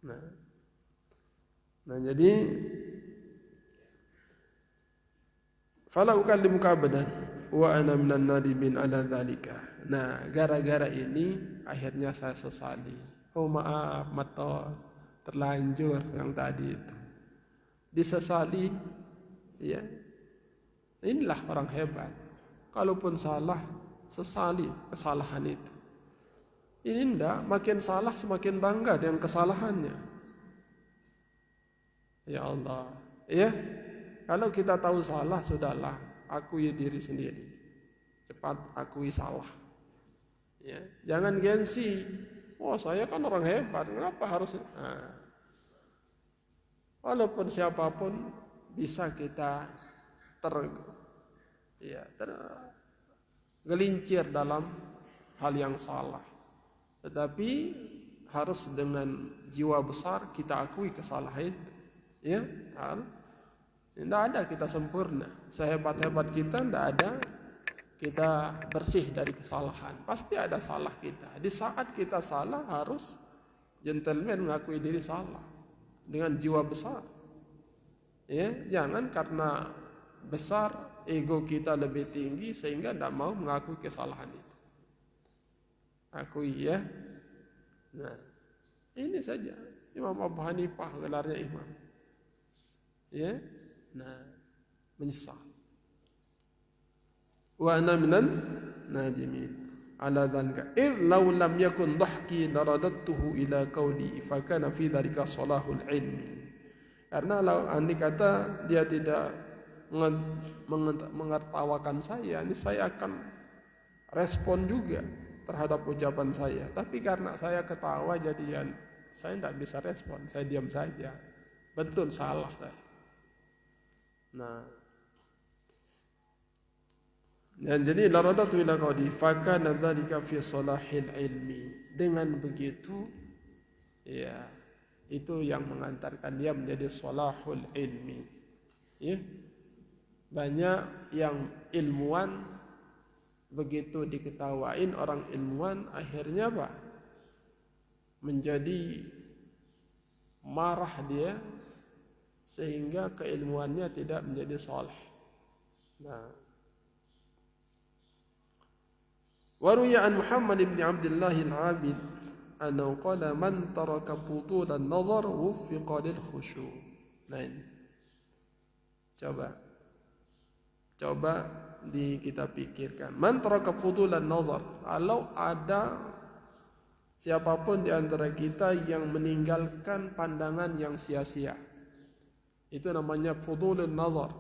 Nah jadi fala ukallimuka abadan wa ana minan nadimin ala dzalika. Nah, gara-gara ini akhirnya saya sesali. Oh maaf, maton, terlanjur yang tadi itu. Disesali, ya. Inilah orang hebat. Kalaupun salah, sesali kesalahan itu. Ini enggak, makin salah semakin bangga dengan kesalahannya. Ya Allah, ya. Kalau kita tahu salah, sudahlah, akui diri sendiri. Cepat akui salah. Ya, jangan gengsi. Oh, saya kan orang hebat, kenapa harus? Nah, walaupun siapapun bisa kita tergelincir dalam hal yang salah. Tetapi harus dengan jiwa besar kita akui kesalahan itu. Ya, tidak ada kita sempurna. Sehebat-hebat kita tidak ada kita bersih dari kesalahan. Pasti ada salah kita. Di saat kita salah harus gentleman mengakui diri salah dengan jiwa besar. Ya, jangan karena besar ego kita lebih tinggi sehingga tidak mau mengakui kesalahan itu. Akui ya. Nah, ini saja Imam Abu Hanifah gelarnya imam. Ya, nah menyesal. Wa ana minan nadimin ala dzalika id law lam yakun dhahki laradattuhu ila qawli fa kana fi dzalika salahul ilmi. Karena kalau andai kata dia tidak mengertawakan saya, ini saya akan respon juga terhadap ucapan saya. Tapi karena saya ketawa jadi saya tidak bisa respon, saya diam saja. Betul salah saya. Nah, dan jadi laradatu ila qawli fa kana dzalika fi salahil ilmi. Dengan begitu ya itu yang mengantarkan dia menjadi salahul ilmi. Ya. Banyak yang ilmuwan begitu diketawain orang ilmuwan, akhirnya apa? Menjadi marah dia, sehingga keilmuannya tidak menjadi saleh. Nah, waruya an Muhammad bin Abdullah al-Abid annahu qala man taraka futul an-nazar wuffiqa lil khusyu'. Nah ini. Coba kita pikirkan. Man taraka futul an-nazar. Kalau ada siapapun di antara kita yang meninggalkan pandangan yang sia-sia, itu namanya fudulun nazar.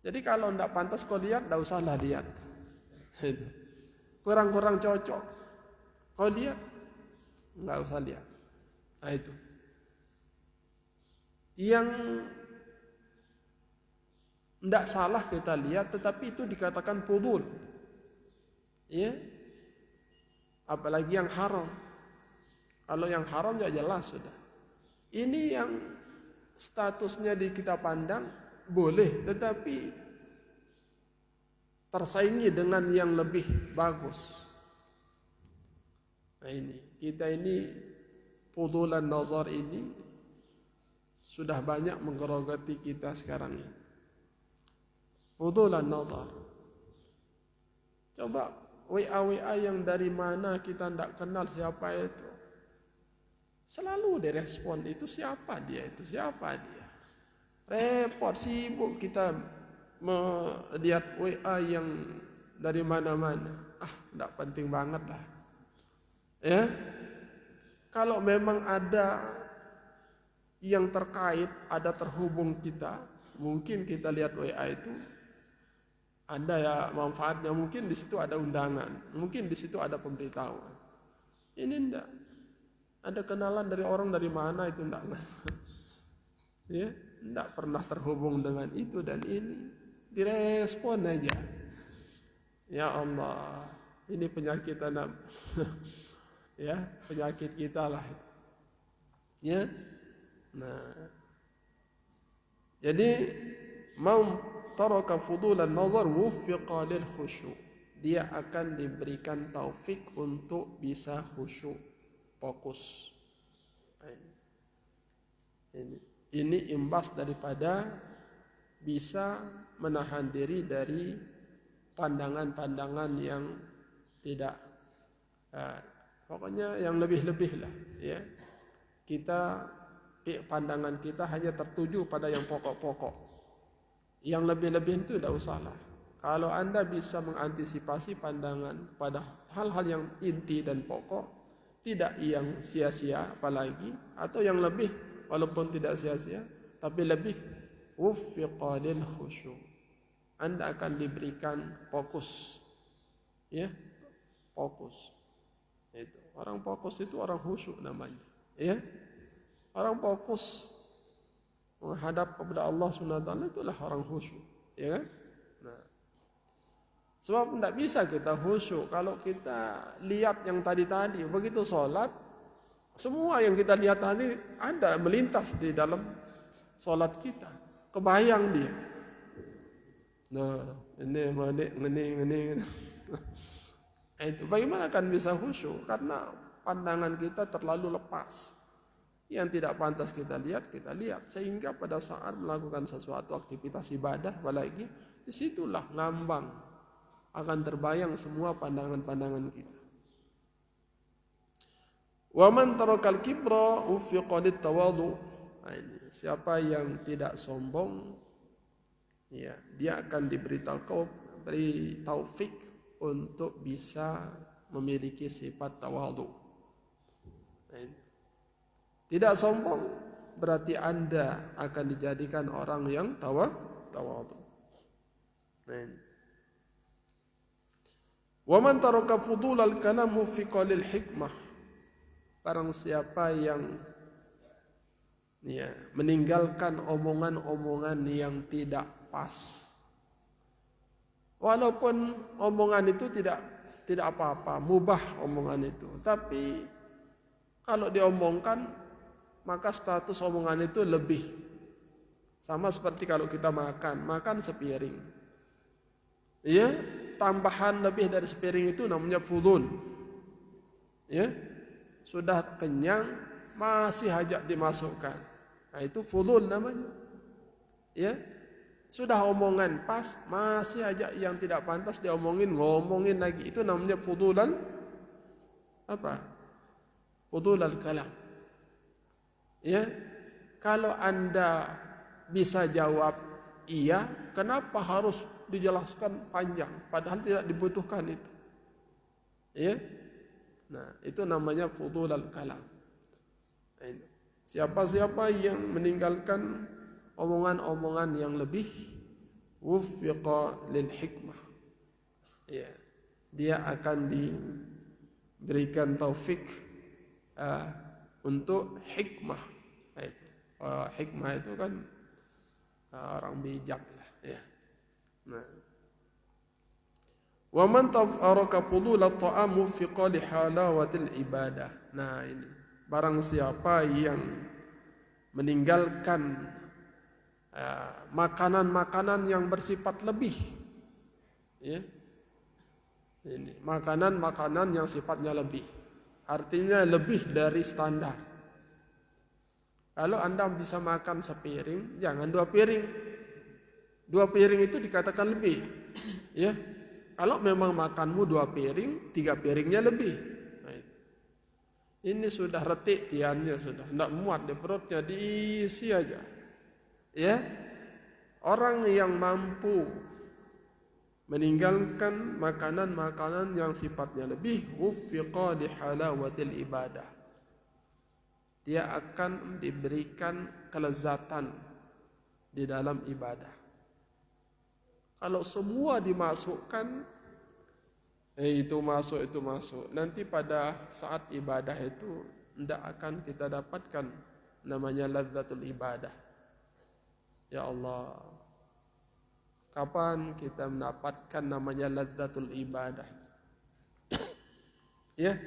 Jadi kalau tidak pantas kau lihat, tidak usahlah lihat. Kurang-kurang cocok, kau lihat, nggak usah lihat. Nah itu. Yang tidak salah kita lihat, tetapi itu dikatakan fudul. Ya. Apalagi yang haram. Kalau yang haram ya jelas sudah. Ini yang statusnya kita pandang boleh, tetapi tersaingi dengan yang lebih bagus. Nah ini, kita ini fudulan nazar ini sudah banyak menggerogoti kita sekarang ini. Fudulan nazar. Coba WA yang dari mana kita tidak kenal siapa itu. Selalu direspon itu siapa dia. Repot, sibuk kita melihat WA yang dari mana-mana. Tidak penting banget lah. Ya, kalau memang ada yang terkait, ada terhubung kita, mungkin kita lihat WA itu ada ya manfaatnya. Mungkin di situ ada undangan, mungkin di situ ada pemberitahuan. Ini enggak. Ada kenalan dari orang dari mana itu enggak. Ya, enggak pernah terhubung dengan itu dan ini. Direspon aja. Ya Allah, ini penyakit anak. Ya, penyakit kita lah. Ya. Nah. Jadi mau taraka fudulan nazar wuffiqa lil khusyu'. Dia akan diberikan taufik untuk bisa khusyuk, fokus. Ini imbas daripada bisa menahan diri dari pandangan-pandangan yang tidak pokoknya yang lebih-lebih lah ya. Pandangan kita hanya tertuju pada yang pokok-pokok. Yang lebih-lebih itu tidak usahlah. Kalau Anda bisa mengantisipasi pandangan pada hal-hal yang inti dan pokok, tidak yang sia-sia apalagi, atau yang lebih walaupun tidak sia-sia, tapi lebih wuffiqa lil khusyu'. Anda akan diberikan fokus. Ya, fokus. Itu. Orang fokus itu orang khusyuk namanya. Ya. Orang fokus menghadap kepada Allah SWT itulah orang khusyuk. Ya kan? Nah. Sebab tidak bisa kita khusyuk kalau kita lihat yang tadi-tadi. Begitu sholat, semua yang kita lihat tadi ada melintas di dalam sholat kita. Kebayang dia. Nah, ini. Itu bagaimana akan bisa khusyuk? Karena pandangan kita terlalu lepas. Yang tidak pantas kita lihat, sehingga pada saat melakukan sesuatu aktivitas ibadah, apalagi disitulah ngambang akan terbayang semua pandangan-pandangan kita. Wa man tarakal kibra ufiqa lit tawadhu. Siapa yang tidak sombong, ya, dia akan diberi taufik untuk bisa memiliki sifat tawadhu. Tidak sombong berarti Anda akan dijadikan orang yang tawadhu. Wa man taraka fudulal kalam mufiqa lil hikmah. Barang siapa yang meninggalkan omongan-omongan yang tidak pas. Walaupun omongan itu tidak apa-apa, mubah omongan itu. Tapi kalau diomongkan, maka status omongan itu lebih. Sama seperti kalau kita makan sepiring. Iya, tambahan lebih dari sepiring itu namanya fudul. Ya, sudah kenyang masih hajat dimasukkan. Nah, itu fudul namanya. Ya, sudah omongan pas masih hajat yang tidak pantas ngomongin lagi. Itu namanya fudulan apa? Fudulal kalam. Ya, kalau Anda bisa jawab iya, kenapa harus dijelaskan panjang padahal tidak dibutuhkan itu? Ya. Nah, itu namanya fudulal kalam. Nah, siapa-siapa yang meninggalkan omongan-omongan yang lebih, wuffiqa lil hikmah. Ya, dia akan diberikan taufik untuk hikmah. Nah, itu. Hikmah itu kan orang bijak lah. Ya. Nah, wa man tafaraka fudul at-ta'am wuffiqa li halawatil ibadah. Nah, ini barang siapa yang meninggalkan makanan-makanan yang bersifat lebih, ya, ini makanan-makanan yang sifatnya lebih, artinya lebih dari standar. Kalau Anda bisa makan sepiring, jangan 2 piring. 2 piring itu dikatakan lebih, ya. Kalau memang makanmu 2 piring, 3 piringnya lebih. Nah, ini sudah retik tiannya, sudah tidak muat di perutnya, diisi aja. Ya, orang yang mampu meninggalkan makanan-makanan yang sifatnya lebih, wuffiqa li halawatil ibadah. Dia akan diberikan kelezatan di dalam ibadah. Kalau semua dimasukkan, itu masuk, nanti pada saat ibadah itu tidak akan kita dapatkan namanya ladzatul ibadah. Ya Allah, kapan kita mendapatkan namanya ladzatul ibadah? Ya,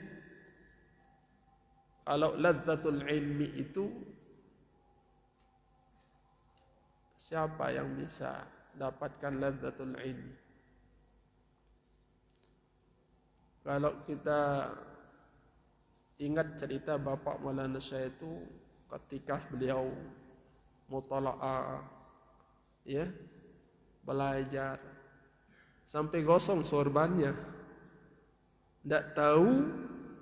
kalau ladzatul ilmi itu, siapa yang bisa dapatkan ladzatul ilmi? Kalau kita ingat cerita Bapak Maulana Syekh itu ketika beliau mutala'ah, ya, belajar sampai gosong sorbannya, tidak tahu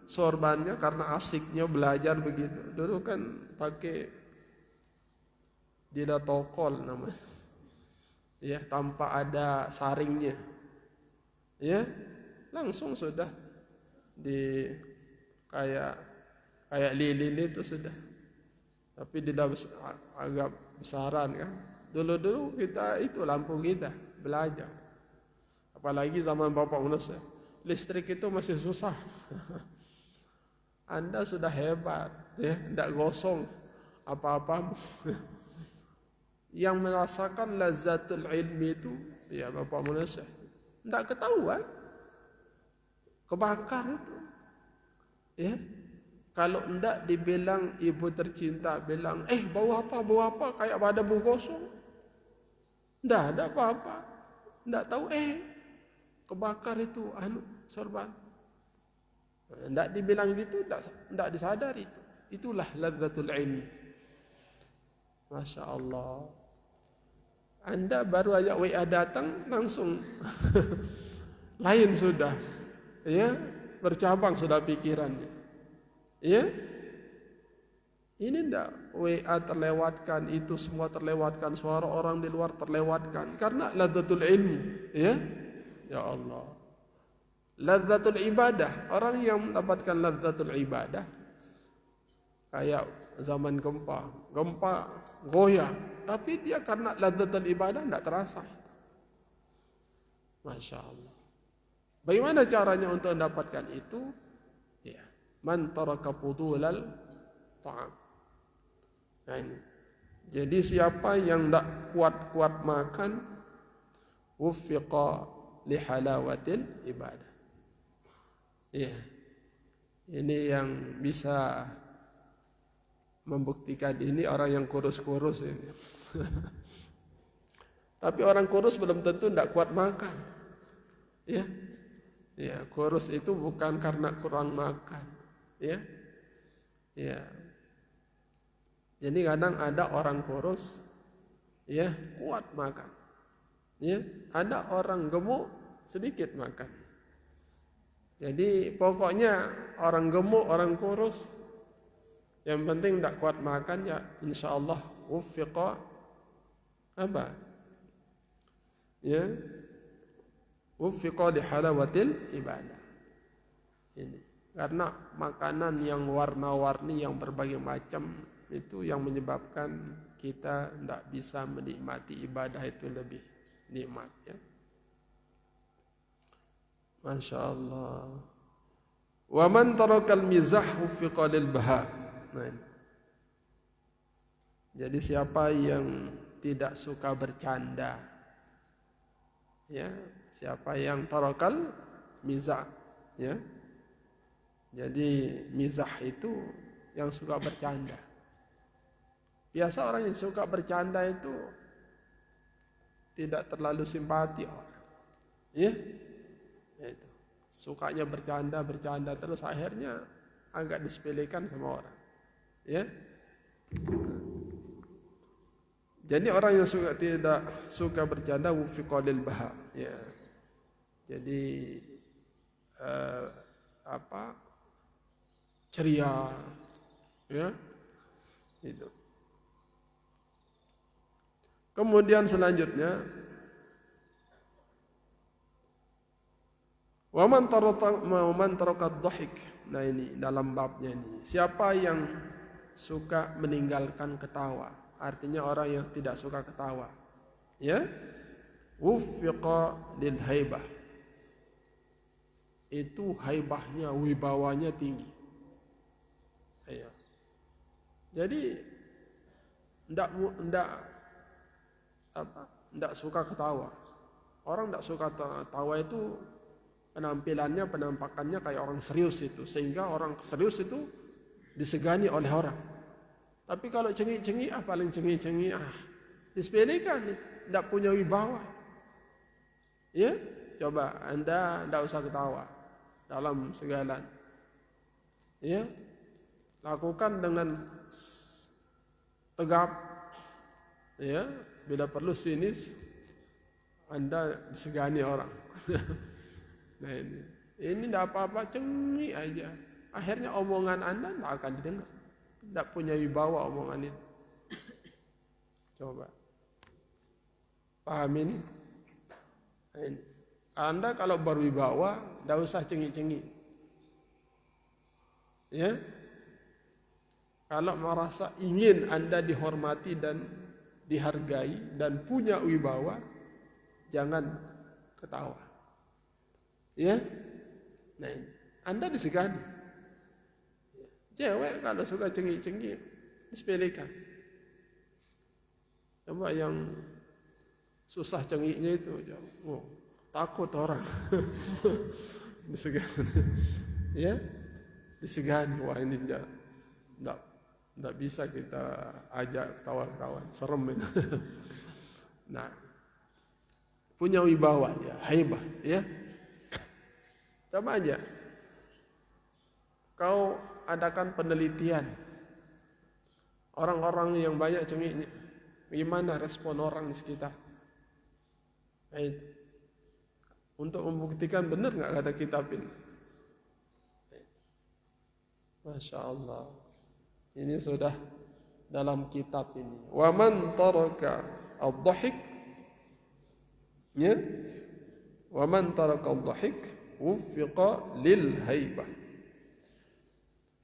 sorbannya karena asiknya belajar begitu. Dulu kan pakai didatokol namanya, ya, tanpa ada saringnya, ya, langsung sudah di kayak lilin itu sudah. Tapi dia agak besaran kan. Dulu kita itu lampu kita belajar. Apalagi zaman Bapak Unus, listrik itu masih susah. Anda sudah hebat, ya, tidak gosong apa-apa. Yang merasakan lazzatul ilmi itu, ya, Bapak Unus, tidak ketahuan, kebakar itu, ya. Kalau enggak dibilang ibu tercinta, bilang, bau apa, kayak pada bau gosong. Enggak ada apa-apa. Enggak tahu, kebakar itu, sorban. Enggak dibilang gitu, enggak disadari itu. Itulah ladzatul ilmi. Masya Allah. Anda baru aja WA datang, langsung lain sudah. Ya, bercabang sudah pikirannya. Ya, ini ndak WA terlewatkan, itu semua terlewatkan, suara orang di luar terlewatkan karena ladzatul ilmu. Ya Allah, ladzatul ibadah, orang yang mendapatkan ladzatul ibadah kayak zaman gempa goyah, tapi dia karena ladzatul ibadah ndak terasa. Masya Allah. Bagaimana caranya untuk mendapatkan itu? Ya, man taraka fudulal ta'am. Nah, ini. Jadi siapa yang tidak kuat-kuat makan, wuffiqa li halawatil ibadah. Ya. Ini yang bisa membuktikan ini orang yang kurus-kurus ini. Tapi orang kurus belum tentu tidak kuat makan. Ya, ya, kurus itu bukan karena kurang makan. Ya, ya. Jadi kadang ada orang kurus, ya, kuat makan. Ya, ada orang gemuk sedikit makan. Jadi pokoknya orang gemuk, orang kurus, yang penting tidak kuat makan ya insya Allah wuffiqa apa? Ya, wuffiqa li halawatil ibadah. Ini karena makanan yang warna-warni yang berbagai macam itu yang menyebabkan kita tidak bisa menikmati ibadah itu lebih nikmat ya. Masya Allah. Wa man tarakal mizah wuffiqa lil baha. Nah, jadi siapa yang tidak suka bercanda, ya, siapa yang tarakal mizah, ya. Jadi mizah itu yang suka bercanda. Biasa orang yang suka bercanda itu tidak terlalu simpati orang, ya. Itu sukanya bercanda terus akhirnya agak disepelekan sama orang, ya. Jadi orang yang tidak suka bercanda wuffiqa lil baha, ya. Jadi ceria, ya. Itu. Kemudian selanjutnya wa man taraka dhahik. Nah ini dalam babnya ini. Siapa yang suka meninggalkan ketawa, artinya orang yang tidak suka ketawa, ya, wuffiqa lil haibah, itu haibahnya, wibawanya tinggi, ya. Jadi tidak suka ketawa. Orang tidak suka ketawa itu penampilannya, penampakannya kayak orang serius itu, sehingga orang serius itu disegani oleh orang. Tapi kalau cengik-cengik, paling cengik-cengik, disepelekan, tidak punya wibawa. Ya, coba Anda tidak usah ketawa dalam segala. Ya, lakukan dengan tegap. Ya, bila perlu sinis, Anda disegani orang. Nah ini tidak apa-apa, cengik aja. Akhirnya omongan Anda tidak akan didengar. Tidak punya wibawa omongan itu. Coba pahamin. Ini. Anda kalau berwibawa, tidak usah cengik-cengik. Ya. Kalau merasa ingin Anda dihormati dan dihargai dan punya wibawa, jangan ketawa. Ya. Nah, Anda disegani. Cewek kalau suka cengik-cengik, disepelekan. Coba yang susah cengiknya itu, takut orang. Disegani. Ya, disegani. Wah ini tidak bisa kita ajak ketawa-ketawa, serem itu. Nah, punya wibawa dia, haibah, ya. Coba aja, kau adakan penelitian orang-orang yang banyak cengiknya, gimana respon orang di sekitar. Nah, itu. Untuk membuktikan benar nggak kata kitab ini. Masya Allah, ini sudah dalam kitab ini. Wa man taraka ad-dhahik, ya, wa man taraka ad-dhahik wuffiqa lil haibah.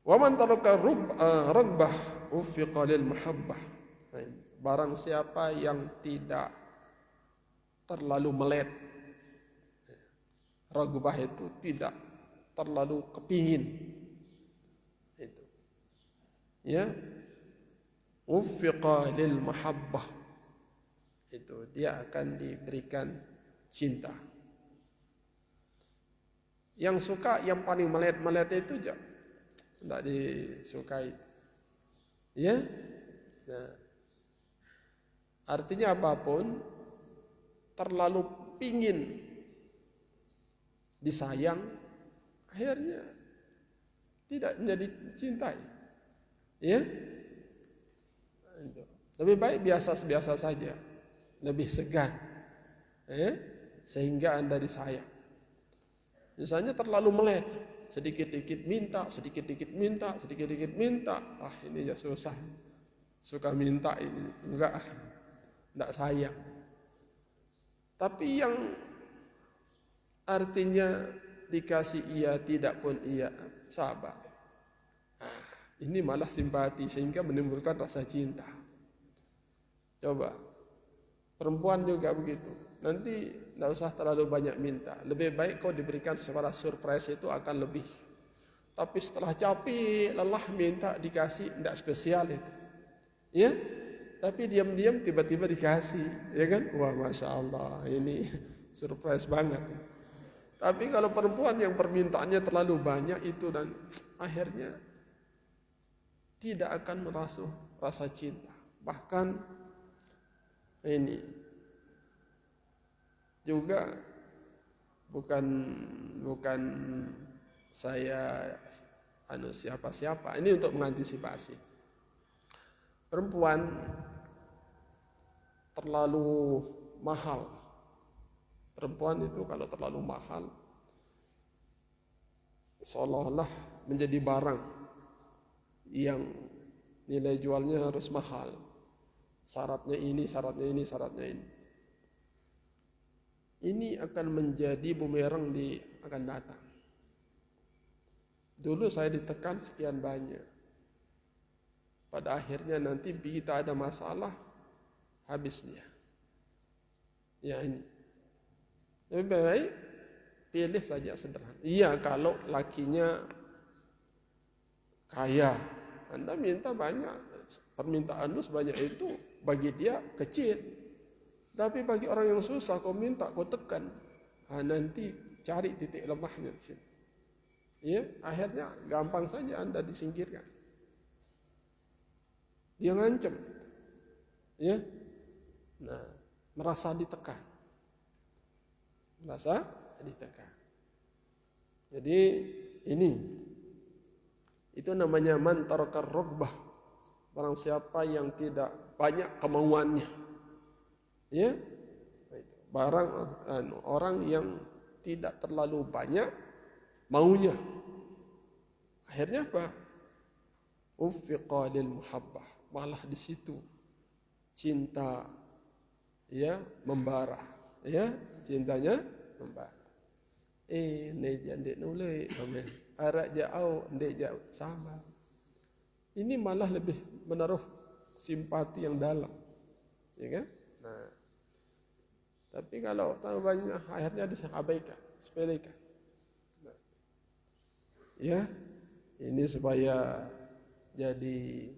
Wa man taraka ragbah wuffiqa lil mahabbah. Barang siapa yang tidak terlalu melet, ragbah itu tidak terlalu kepingin, itu, ya, wuffiqa lil mahabbah, itu dia akan diberikan cinta. Yang suka yang paling melet itu tidak disukai, ya. Nah, artinya apapun terlalu pingin disayang, akhirnya tidak menjadi cintai. Ya, lebih baik biasa-biasa saja, lebih segan, sehingga Anda disayang. Misalnya terlalu melek, sedikit-dikit minta, sedikit-dikit minta, sedikit-dikit minta. Ah, ini ya susah. Suka minta ini, enggak sayang. Tapi yang artinya dikasih iya, tidak pun iya, sabar. Ini malah simpati, sehingga menimbulkan rasa cinta. Coba, perempuan juga begitu. Nanti tidak usah terlalu banyak minta. Lebih baik kau diberikan secara surprise, itu akan lebih. Tapi setelah capek, lelah minta, dikasih, tidak spesial itu. Ya, tapi diam-diam tiba-tiba dikasih, ya kan? Wah, Masya Allah, ini surprise banget. Tapi kalau perempuan yang permintaannya terlalu banyak itu, dan akhirnya tidak akan merasa rasa cinta. Bahkan ini juga bukan saya siapa-siapa. Ini untuk mengantisipasi. Perempuan terlalu mahal. Perempuan itu kalau terlalu mahal, seolah-olah menjadi barang yang nilai jualnya harus mahal. Syaratnya ini, syaratnya ini, syaratnya ini. Ini akan menjadi bumerang akan datang. Dulu saya ditekan sekian banyak. Pada akhirnya nanti kita ada masalah, habis dia. Ya ini. Lebih baik pilih saja sederhana. Iya, kalau lakinya kaya, Anda minta banyak, permintaanmu sebanyak itu bagi dia kecil. Tapi bagi orang yang susah, kau minta, kau tekan, nanti cari titik lemahnya di sini. Ya, akhirnya gampang saja Anda disingkirkan. Dia ngancam, ya, nah, merasa ditekan. Jadi ini, itu namanya man tarakar rugbah. Barang siapa yang tidak banyak kemauannya, ya, orang yang tidak terlalu banyak maunya, akhirnya apa? Uffiqa lil muhabbah, malah di situ cinta, ya, membara, ya, cintanya membara. Neja ndek nule, amen. Arak jauh, ndek jauh, sama. Ini malah lebih menaruh simpati yang dalam, ya kan? Nah, tapi kalau terlalu banyak, akhirnya disabaikan, sepelekan. Nah, ya, ini supaya jadi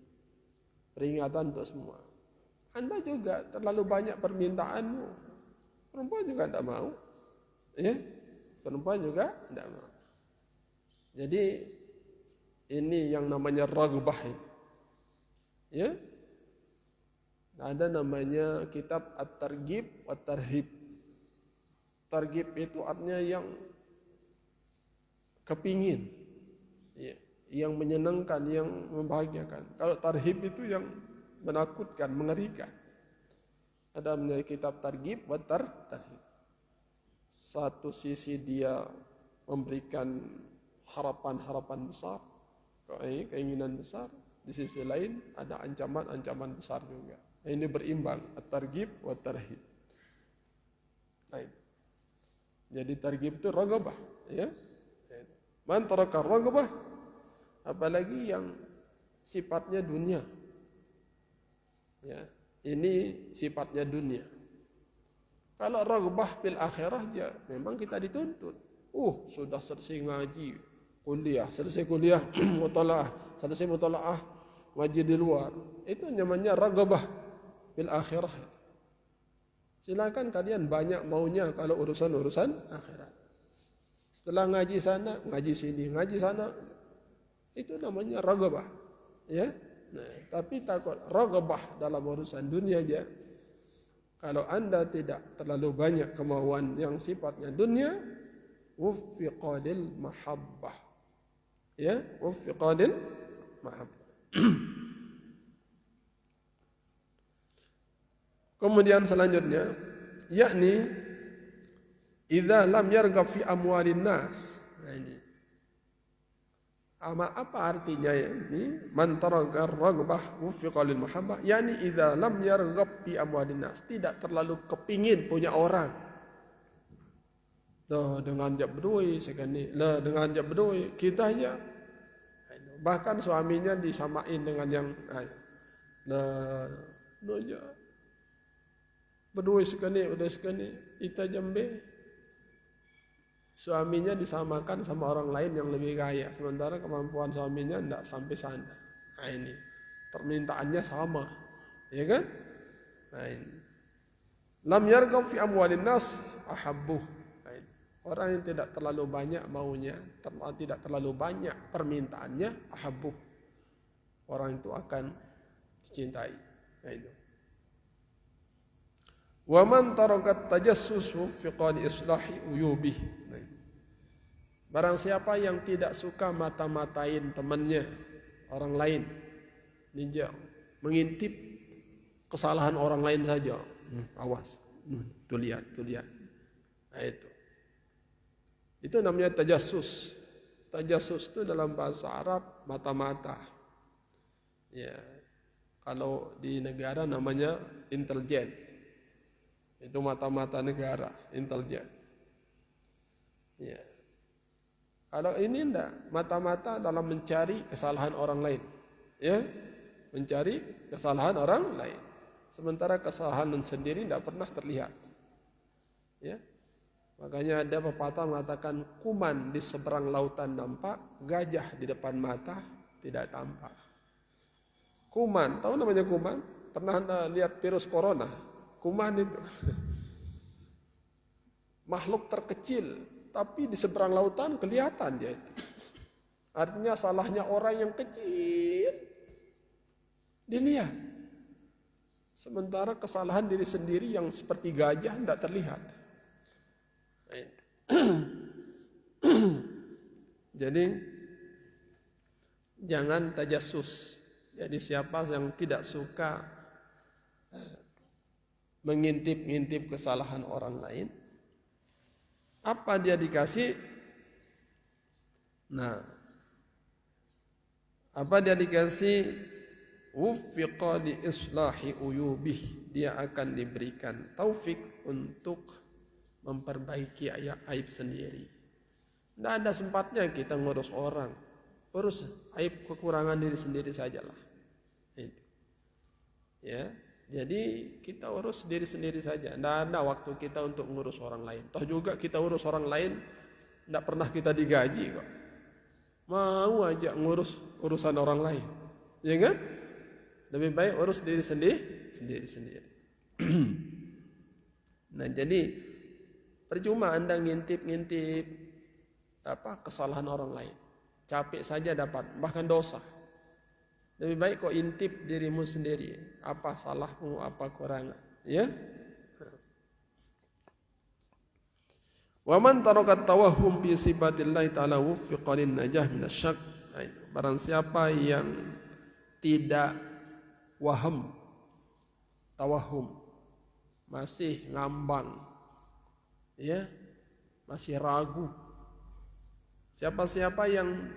peringatan untuk semua. Anda juga terlalu banyak permintaanmu, perempuan juga tidak mau, ya, perempuan juga tidak mau. Jadi ini yang namanya raghbah itu, ya. Ada namanya kitab At-Targhib wa Tarhib. Targhib itu artinya yang kepingin, ya, yang menyenangkan, yang membahagiakan. Kalau tarhib itu yang menakutkan, mengerikan. Ada namanya kitab Targhib wa Tarhib. Satu sisi dia memberikan harapan-harapan besar, keinginan besar. Di sisi lain ada ancaman-ancaman besar juga. Ini berimbang, at-targhib wa tarhib. Nah, jadi targhib itu raghbah, ya. Man taraka raghbah, apalagi yang sifatnya dunia. Ya, ini sifatnya dunia. Kalau raghbah fil akhirah, ya memang kita dituntut. Sudah selesai ngaji, kuliah, selesai kuliah, mutalaah, selesai mutalaah, ngaji di luar. Itu namanya raghbah fil akhirah. Silakan kalian banyak maunya kalau urusan-urusan akhirat. Setelah ngaji sana, ngaji sini, ngaji sana, itu namanya raghbah, ya. Nah, tapi takut raghbah dalam urusan dunia aja. Kalau Anda tidak terlalu banyak kemauan yang sifatnya dunia, wuffiqa lil mahabbah. Ya, wuffiqa lil mahabbah. Kemudian selanjutnya, yakni idza lam yarghab fi amwalin nas. Nah ini. Apa artinya ya? Ini man taraka raghbah wuffiqa lil mahabbah, yakni idza lam yarghab fi amwalin nas, tidak terlalu kepingin punya orang. Loh, dengan dia berduit sekali, lah dengan dia berduit kita aja. Bahkan suaminya disamain dengan yang nah, aja. Berduit sekali, udah sekali, kita jembe. Suaminya disamakan sama orang lain yang lebih kaya, sementara kemampuan suaminya tidak sampai sana. Nah ini, permintaannya sama, ya kan? Nah ini, lam yarghab fi amwalin nas ahabbuh. Nah, ini. Orang yang tidak terlalu banyak maunya, tidak terlalu banyak permintaannya, ahabbuh. Orang itu akan dicintai. Nah itu. Wa man tarakat tajassus wuffiqa li islahi uyubih. Barang siapa yang tidak suka mata-matain temannya, orang lain, ninja, mengintip kesalahan orang lain saja. Awas, tuh lihat. Nah itu. Itu namanya tajassus. Tajassus itu dalam bahasa Arab mata-mata. Ya, kalau di negara namanya intelijen. Itu mata-mata negara, intelijen. Ya. Kalau ini enggak, mata-mata dalam mencari kesalahan orang lain. Ya, mencari kesalahan orang lain. Sementara kesalahan sendiri tidak pernah terlihat. Ya. Makanya ada pepatah mengatakan kuman di seberang lautan nampak, gajah di depan mata tidak tampak. Kuman, tahu namanya kuman? Pernah Anda lihat virus corona? Kuman itu makhluk terkecil, tapi di seberang lautan kelihatan dia itu. Artinya salahnya orang yang kecil dilihat. Sementara kesalahan diri sendiri yang seperti gajah tidak terlihat. Jadi jangan tajassus. Jadi siapa yang tidak suka mengintip-ngintip kesalahan orang lain, apa dia dikasih? Nah, apa dia dikasih? Wuffiqa li islahi uyubih. Dia akan diberikan taufik untuk memperbaiki aib sendiri. Tidak ada sempatnya kita ngurus orang. Urus aib kekurangan diri sendiri sajalah. Itu. Ya. Jadi kita urus diri sendiri saja. Tidak ada waktu kita untuk ngurus orang lain. Toh juga kita urus orang lain, tidak pernah kita digaji kok. Mau aja ngurus urusan orang lain, ya kan? Lebih baik urus diri sendiri. Nah jadi percuma Anda ngintip kesalahan orang lain. Capek saja dapat, bahkan dosa. Lebih baik kau intip dirimu sendiri, apa salahmu, apa kurangan, ya? Wa man taraka tawahhum fi sifatillahi ta'ala wuffiqa lin najah minasyak. Barang siapa yang tidak waham, tawahum, masih ngambang, ya, masih ragu. Siapa-siapa yang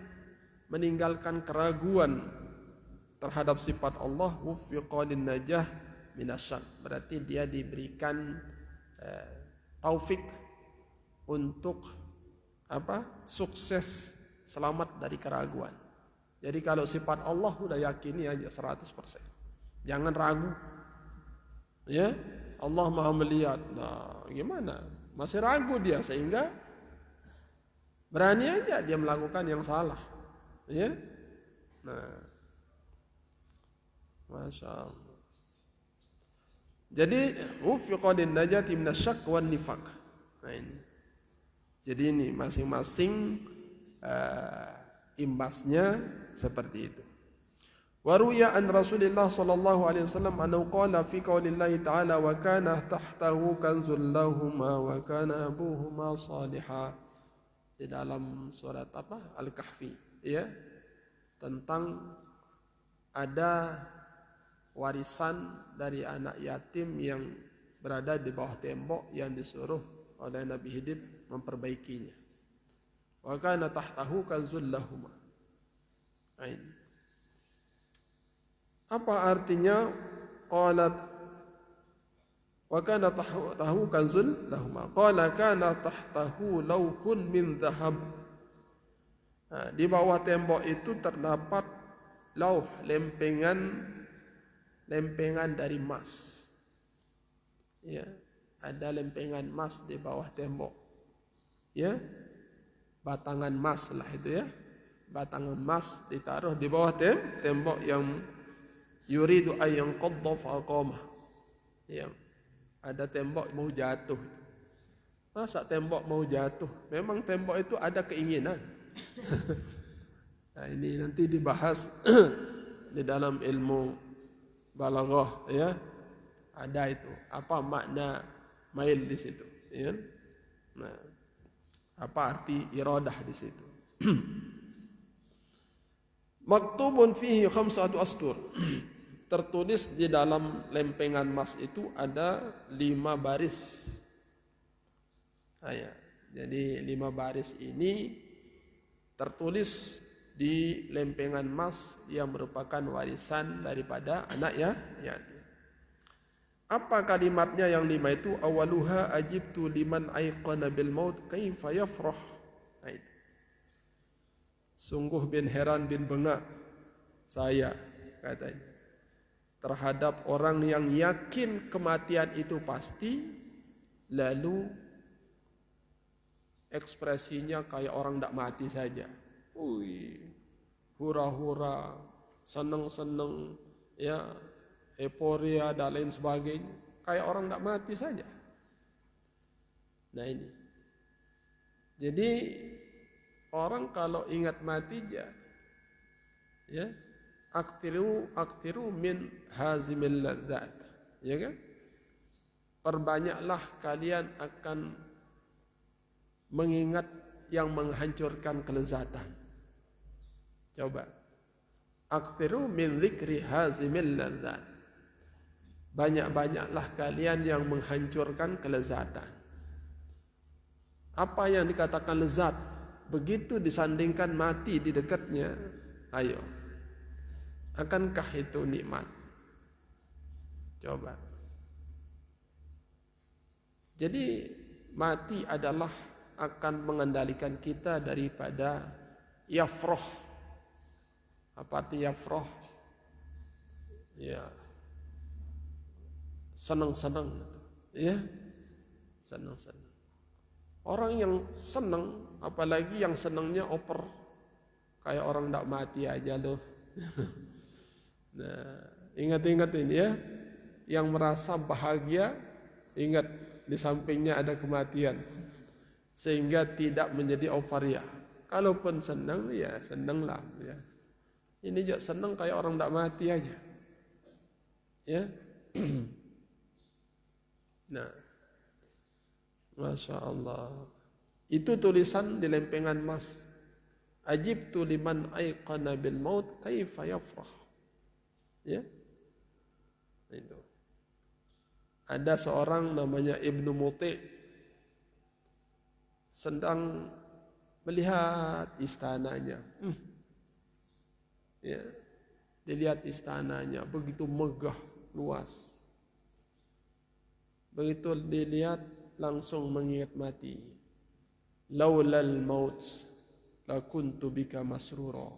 meninggalkan keraguan terhadap sifat Allah, wuffiqa lin najah minasyak, berarti dia diberikan taufik untuk sukses, selamat dari keraguan. Jadi kalau sifat Allah udah yakini aja 100%. Jangan ragu. Ya, Allah Maha melihat. Nah, gimana? Masih ragu dia sehingga berani aja dia melakukan yang salah. Ya. Nah, Masya Allah. Jadi wuffiqa lin najati minasyak wan nifaq. Nah ini. Jadi ini masing-masing imbasnya seperti itu. Wa ruya an Rasulillah sallallahu alaihi wasallam annahu qala fi qaulillahi ta'ala wa kana tahtahu kanzul lahumā wa kana abuhumā ṣāliḥan. di dalam surat apa? Al-Kahfi, ya, tentang ada warisan dari anak yatim yang berada di bawah tembok yang disuruh oleh Nabi Khidir memperbaikinya. Wa kana tahtahu kanzul lahuma. Apa artinya qalat wa kana tahtahu kanzul lahuma? Qala kana tahtahu lawhun min dhahab. Nah, di bawah tembok itu terdapat lauh, lempengan dari emas. Ya, ada lempengan emas di bawah tembok. Ya, batangan emas lah itu ya. Batangan emas ditaruh di bawah tembok yang yuridu ayyan qadda faqamah. Ya, ada tembok mau jatuh. Masa tembok mau jatuh? Memang tembok itu ada keinginan. Nah, ini nanti dibahas di dalam ilmu balaghah, ya. Ada itu. Apa makna mail di situ, ya? Nah, apa arti iradah di situ? Maktubun fihi khamsatu astur. Tertulis di dalam lempengan emas itu ada 5 baris. Ya. Jadi 5 baris ini tertulis di lempengan emas yang merupakan warisan daripada anak yatim. Apa kalimatnya yang 5 itu? Awaluha ajibtu liman aiqana bil maut kaifa yafrah. Nah, itu. Sungguh bin heran bin bengak saya, katanya, terhadap orang yang yakin kematian itu pasti, lalu ekspresinya kayak orang tidak mati saja. Hura-hura, seneng-seneng, ya, euforia dan lain sebagainya, kayak orang tidak mati saja. Nah, ini. Jadi orang kalau ingat mati ya, akthiru min hazimil ladzat, ya kan? Perbanyaklah kalian akan mengingat yang menghancurkan kelezatan. Coba. Akthiru min dzikri hazimil ladzat. Banyak-banyaklah kalian yang menghancurkan kelezatan. Apa yang dikatakan lezat, begitu disandingkan mati di dekatnya, ayo, akankah itu nikmat? Coba. Jadi mati adalah akan mengendalikan kita daripada yafroh. Apa arti yafroh? Ya, senang-senang, ya, senang-senang. Orang yang senang, apalagi yang senangnya oper, kayak orang tidak mati aja loh. Nah, ingat-ingat ini ya, yang merasa bahagia, ingat di sampingnya ada kematian, sehingga tidak menjadi euforia. Kalaupun senang, ya senanglah. Ya. Ini juga senang kayak orang tidak mati aja. Ya. Nah, Masya Allah. Itu tulisan di lempengan emas. Ajibtu liman aiqana bil maut kaifa yafrah. Ya. Itu. Ada seorang namanya Ibnu Muti sedang melihat istananya. Ya. Dilihat istananya begitu megah, luas. Begitu dilihat langsung mengingat mati. Laulal maut lakuntu bika masrura.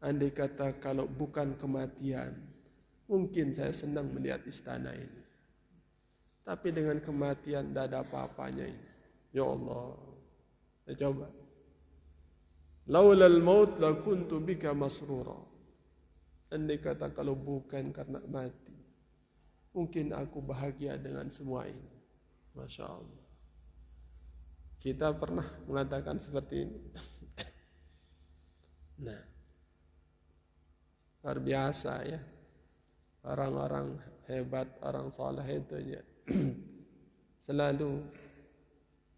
Andai kata kalau bukan kematian, mungkin saya senang melihat istana ini. Tapi dengan kematian tidak ada apa-apanya ini. Ya Allah. Saya coba. Laulal maut lakuntu bika masrura. Andai kata kalau bukan karena mati, mungkin aku bahagia dengan semua ini. Masya Allah. Kita pernah mengatakan seperti ini. Nah, luar biasa ya. Orang-orang hebat, orang soleh itu ya. Selalu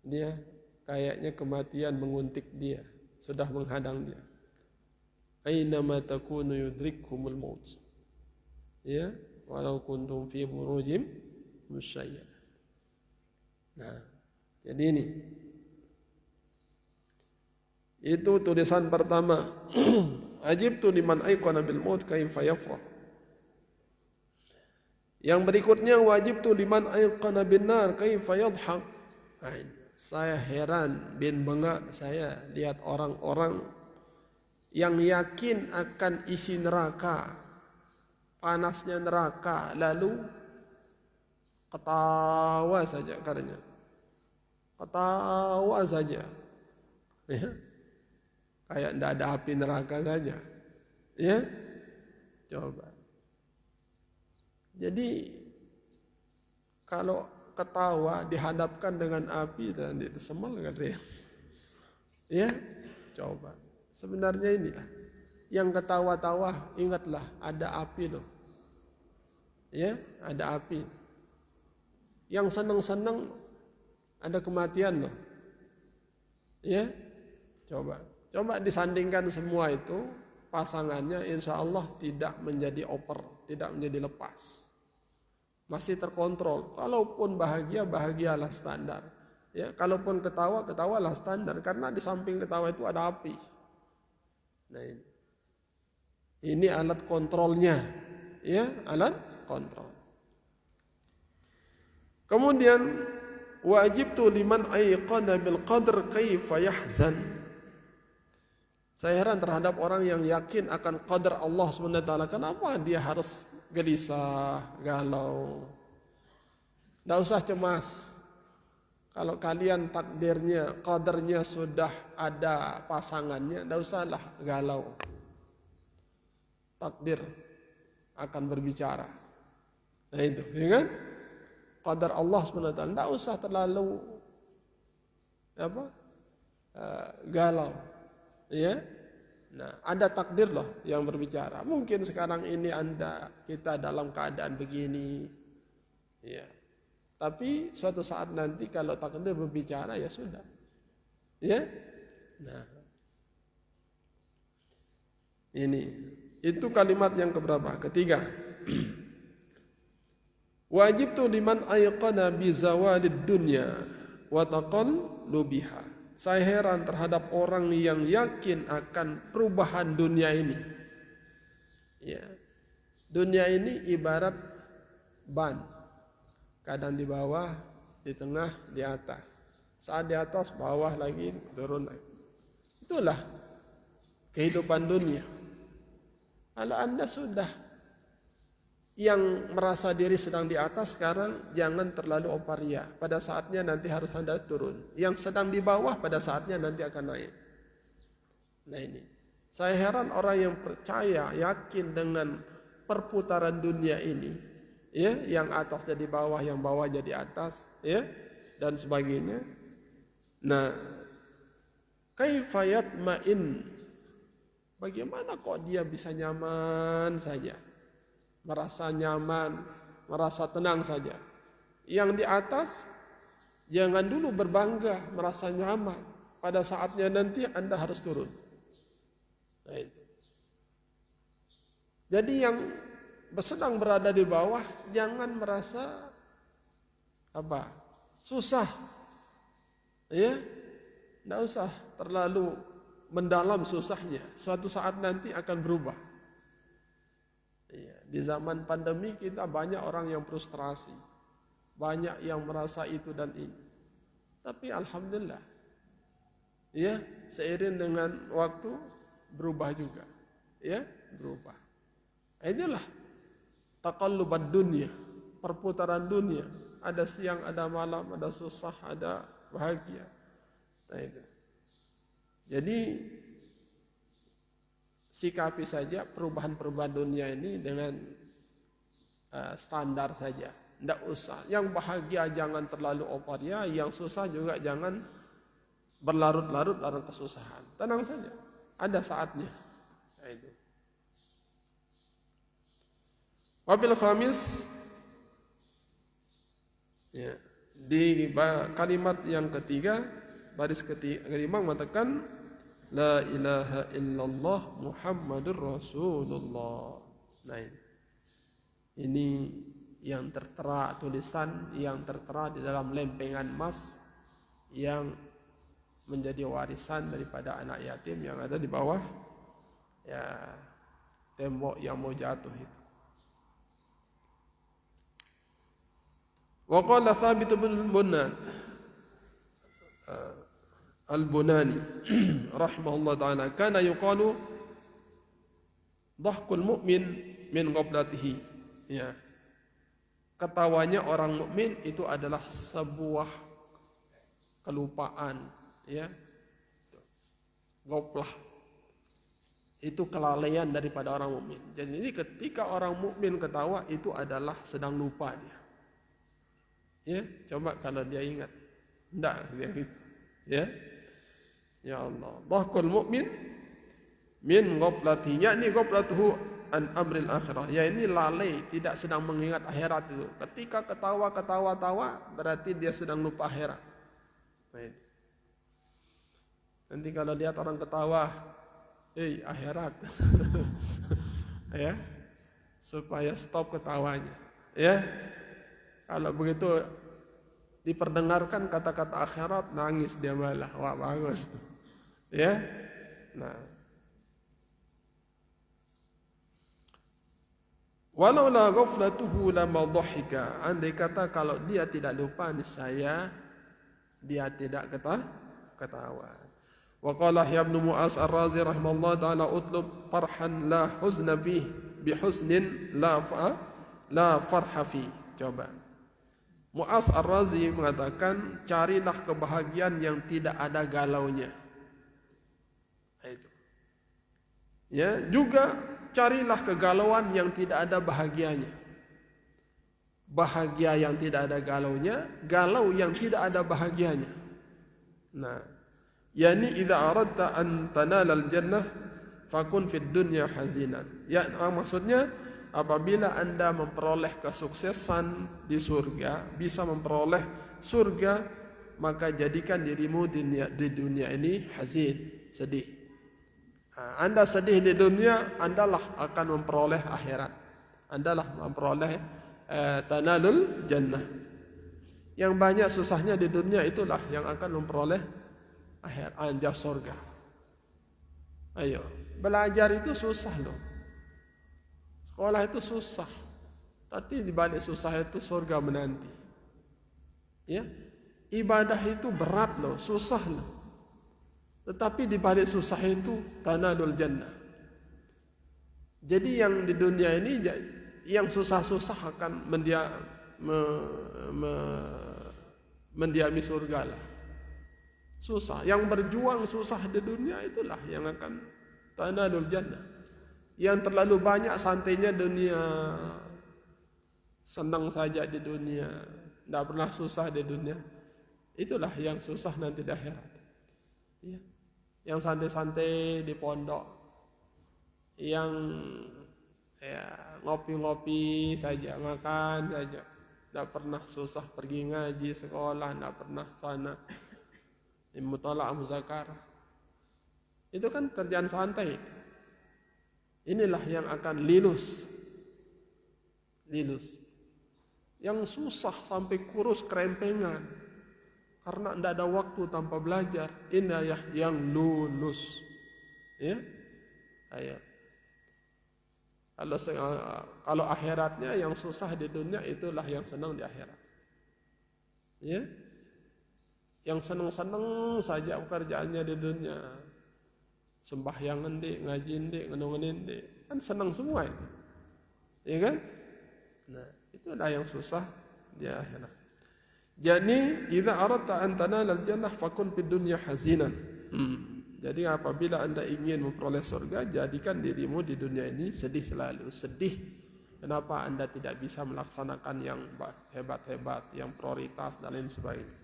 dia kayaknya kematian menguntik dia, sudah menghadang dia. Ainama takunu yudrikkumul maut. Ya, walau kuntum fi burujim musyayyad. Nah, jadi ini. Itu tulisan pertama. Ajibtu liman aiqana bil maut kaifa yafrah. Yang berikutnya wajibtu liman aiqana bin nar kaifa yadhhak. Nah, saya heran bin bengak saya lihat orang-orang yang yakin akan isi neraka, panasnya neraka, lalu ketawa saja katanya. Ketawa saja. Ya. Kayak tidak ada api neraka saja. Ya. Coba. Jadi kalau ketawa dihadapkan dengan api dan disemel katanya. Ya. Coba. Sebenarnya inilah yang ketawa-tawa, ingatlah ada api loh. Ya, ada api. Yang senang-senang ada kematian loh. Ya. Coba disandingkan semua itu, pasangannya insya Allah tidak menjadi over, tidak menjadi lepas. Masih terkontrol. Kalaupun bahagia, bahagialah standar. Ya, kalaupun ketawa, ketawalah standar. Karena di samping ketawa itu ada api. Nah ini alat kontrolnya. Ya, alat kontrol. Kemudian wajibtu liman aiqana bil qadr kaifa yahzan. Saya heran terhadap orang yang yakin akan qadar Allah SWT. Kenapa dia harus gelisah, galau? Tidak usah cemas. Kalau kalian takdirnya, qadarnya sudah ada pasangannya, tidak usahlah galau. Takdir akan berbicara. Nah itu, ya kan? Qadar Allah SWT. Tidak usah terlalu galau. Ya, nah ada takdir loh yang berbicara. Mungkin sekarang ini kita dalam keadaan begini, ya. Tapi suatu saat nanti kalau takdir berbicara ya sudah, ya. Nah, itu kalimat yang keberapa? Ketiga. Wajibtu liman ayqana bi zawalid dunya wa taqallubiha. Saya heran terhadap orang yang yakin akan perubahan dunia ini. Ya. Dunia ini ibarat ban. Kadang di bawah, di tengah, di atas. Saat di atas, bawah lagi, turun lagi. Itulah kehidupan dunia. Kalau Anda sudah yang merasa diri sedang di atas sekarang, jangan terlalu oparia. Pada saatnya nanti harus Anda turun. Yang sedang di bawah pada saatnya nanti akan naik. Nah ini. Saya heran orang yang percaya, yakin dengan perputaran dunia ini. Ya, yang atas jadi bawah, yang bawah jadi atas. Ya, dan sebagainya. Nah, kaifa yatma'in. Bagaimana kok dia bisa nyaman saja? Merasa nyaman, merasa tenang saja. Yang di atas, jangan dulu berbangga, merasa nyaman. Pada saatnya nanti Anda harus turun. Nah itu. Jadi yang sedang berada di bawah, jangan merasa susah. Ya, tidak usah terlalu mendalam susahnya. Suatu saat nanti akan berubah. Di zaman pandemi kita banyak orang yang frustrasi, banyak yang merasa itu dan ini. Tapi alhamdulillah, ya seiring dengan waktu berubah juga, ya berubah. Inilah taqallubad dunia, perputaran dunia. Ada siang, ada malam, ada susah, ada bahagia. Nah itu. Jadi sikapi saja perubahan-perubahan dunia ini dengan standar saja. Tidak usah. Yang bahagia jangan terlalu euforia, yang susah juga jangan berlarut-larut dalam kesusahan. Tenang saja. Ada saatnya. Nah, itu. Wabil khamis, ya, di kalimat yang ketiga, baris kelima mengatakan la ilaha illallah Muhammadur Rasulullah. Nah, ini yang tertera, tulisan yang tertera di dalam lempengan emas yang menjadi warisan daripada anak yatim yang ada di bawah ya tembok yang mau jatuh itu. Wa qala Thabit bin Bunnan Al-Bunani rahimahullah ta'ala kana yuqalu dhahkul mu'min min ghablatihi, ya, ketawanya orang mukmin itu adalah sebuah kelupaan, ya, ghaflah itu kelalaian daripada orang mukmin. Jadi ketika orang mukmin ketawa itu adalah sedang lupa dia. Ya, coba kalau dia ingat. Enggak dia gitu. Ya. Ya Allah, dhahkul mu'min min ghaflatihi, yakni ghaflatuhu an amril akhirah. Ya, ini lalai, tidak sedang mengingat akhirat itu. Ketika ketawa berarti dia sedang lupa akhirat. Baik. Nanti kalau lihat orang ketawa, akhirat. Ya. Supaya stop ketawanya. Ya. Kalau begitu diperdengarkan kata-kata akhirat, nangis dia malah. Wah, bagus tuh. Ya. Nah. Walaula ghaflatuhu lama dhahika. Andai kata kalau dia tidak lupa, niscaya dia tidak ketawa. Wa qala Ibnu Mu'az Ar-Razi rahimahullah ta'ala utlub farhan la huzna bih bi husnin la farha fi. Coba. Mu'az Ar-Razi mengatakan carilah kebahagiaan yang tidak ada galaunya. Itu. Ya, juga carilah kegalauan yang tidak ada bahagianya. Bahagia yang tidak ada galaunya, galau yang tidak ada bahagianya. Nah, yani idza aradta an tanala al-jannah fakun fid dunya hazinan. Ya, maksudnya apabila Anda memperoleh kesuksesan di surga, bisa memperoleh surga, maka jadikan dirimu di dunia ini hazin, sedih. Anda sedih di dunia, Andalah akan memperoleh akhirat. Andalah memperoleh tanalul jannah. Yang banyak susahnya di dunia itulah yang akan memperoleh akhirat, anjah surga. Ayo, belajar itu susah loh. Sekolah itu susah. Tapi di balik susah itu surga menanti. Ya. Ibadah itu berat loh, susah loh. Tetapi di balik susah itu tanalul jannah. Jadi yang di dunia ini yang susah-susah akan mendiami surga lah. Susah. Yang berjuang susah di dunia itulah yang akan tanalul jannah. Yang terlalu banyak santainya dunia, senang saja di dunia, tidak pernah susah di dunia, itulah yang susah nanti di akhirat. Ya. Yang santai-santai di pondok, yang ya, ngopi-ngopi saja, makan saja, tidak pernah susah pergi ngaji, sekolah, tidak pernah sana, mutalaah muzakarah. Itu kan kerjaan santai. Inilah yang akan lilus. Yang susah sampai kurus kerempengan karena tidak ada waktu tanpa belajar. Inilah yang lulus. Ya, ayo. Kalau akhiratnya yang susah di dunia, itulah yang senang di akhirat. Ya, yang senang-senang saja pekerjaannya di dunia, sembahyang endi, ngaji endi, ngenongen endi, kan senang semua itu. Ya kan? Nah, itulah yang susah di akhirat. Jadi, idza aradta an tanala al-jannah fakun fid dunya hazinan. Jadi apabila Anda ingin memperoleh surga, jadikan dirimu di dunia ini sedih selalu. Sedih. Kenapa Anda tidak bisa melaksanakan yang hebat-hebat, yang prioritas dan lain sebagainya.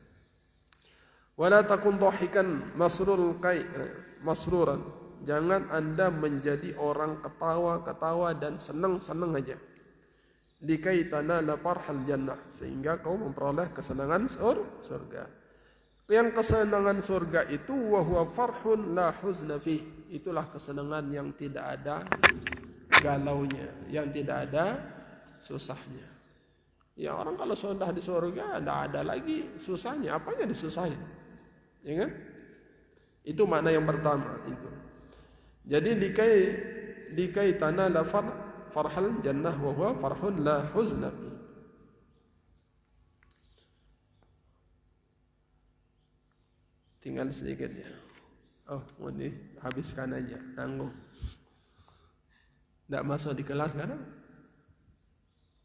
Wala takun dhahikan masruran. Jangan Anda menjadi orang ketawa-ketawa dan senang-senang aja. Likai tanala farhal jannah, sehingga kau memperoleh kesenangan surga. Yang kesenangan surga itu wa huwa farhun la huzna fih. Itulah kesenangan yang tidak ada galaunya, yang tidak ada susahnya. Ya orang kalau sudah di surga tidak ada lagi susahnya, apanya disusahin? Ya kan? Itu makna yang pertama itu. Jadi likai tanala farhal jannah wa huwa farhun la huzna fi. Tinggal sedikit ya. Oh, mau dihabiskan aja, tanggung. Tidak masuk di kelas sekarang?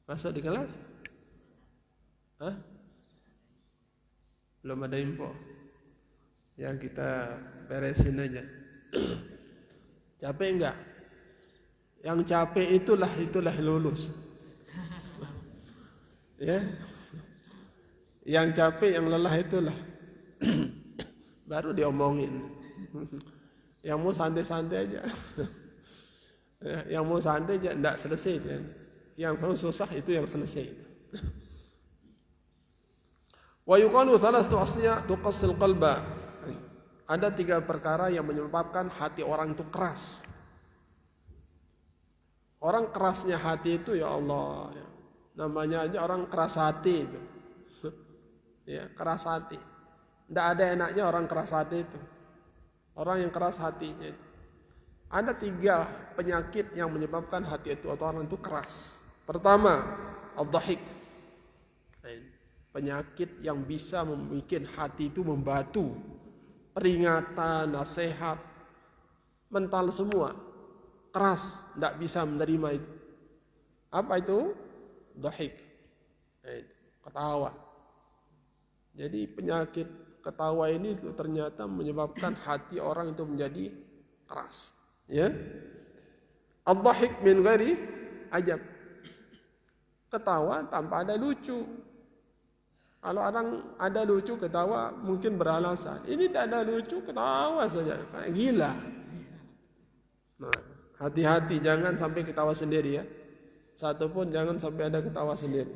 Masuk di kelas? Hah? Belum ada info. Yang kita beresin aja. Capek enggak? Yang capek itulah lulus. Ya. Yang capek, yang lelah itulah baru diomongin. Yang mau santai-santai aja. Yang mau santai aja enggak selesai kan. Yang susah itu yang selesai. Wa yuqalu thalathatu asya tuqassil qalba. Ada 3 perkara yang menyebabkan hati orang itu keras. Orang kerasnya hati itu ya Allah, ya. Namanya aja orang keras hati itu. Ya, keras hati. Tidak ada enaknya orang keras hati itu. Orang yang keras hatinya itu. Ada 3 penyakit yang menyebabkan hati itu atau orang itu keras. Pertama, ad-dhahik. Penyakit yang bisa membuat hati itu membatu. Peringatan, nasihat, mental semua. Keras, tidak bisa menerima itu. Apa itu? Dhahik. Ketawa. Jadi penyakit ketawa ini ternyata menyebabkan hati orang itu menjadi keras. Ya. Ad-dhahik min ghairi ajab. Ketawa tanpa ada lucu. Kalau orang ada lucu ketawa mungkin beralasan. Ini tidak ada lucu ketawa saja. Kayak gila. Nah, hati-hati jangan sampai ketawa sendiri ya. Satu pun jangan sampai ada ketawa sendiri.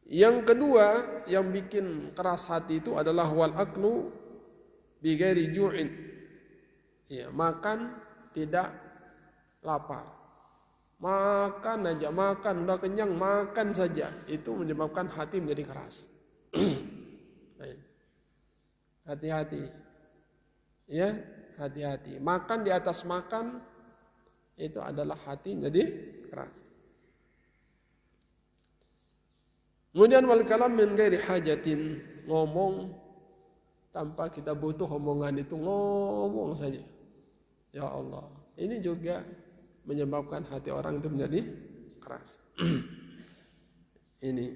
Yang kedua yang bikin keras hati itu adalah wal aklu bi ghairi ju'in. Ya, makan tidak lapar. Makan aja, makan udah kenyang, makan saja. Itu menyebabkan hati menjadi keras. Hati-hati. Ya, hati-hati. Makan di atas makan itu adalah hati menjadi keras. Kemudian wal kalam min ghairi hajatin, ngomong tanpa kita butuh omongan itu, ngomong saja. Ya Allah, ini juga menyebabkan hati orang itu menjadi keras. Ini.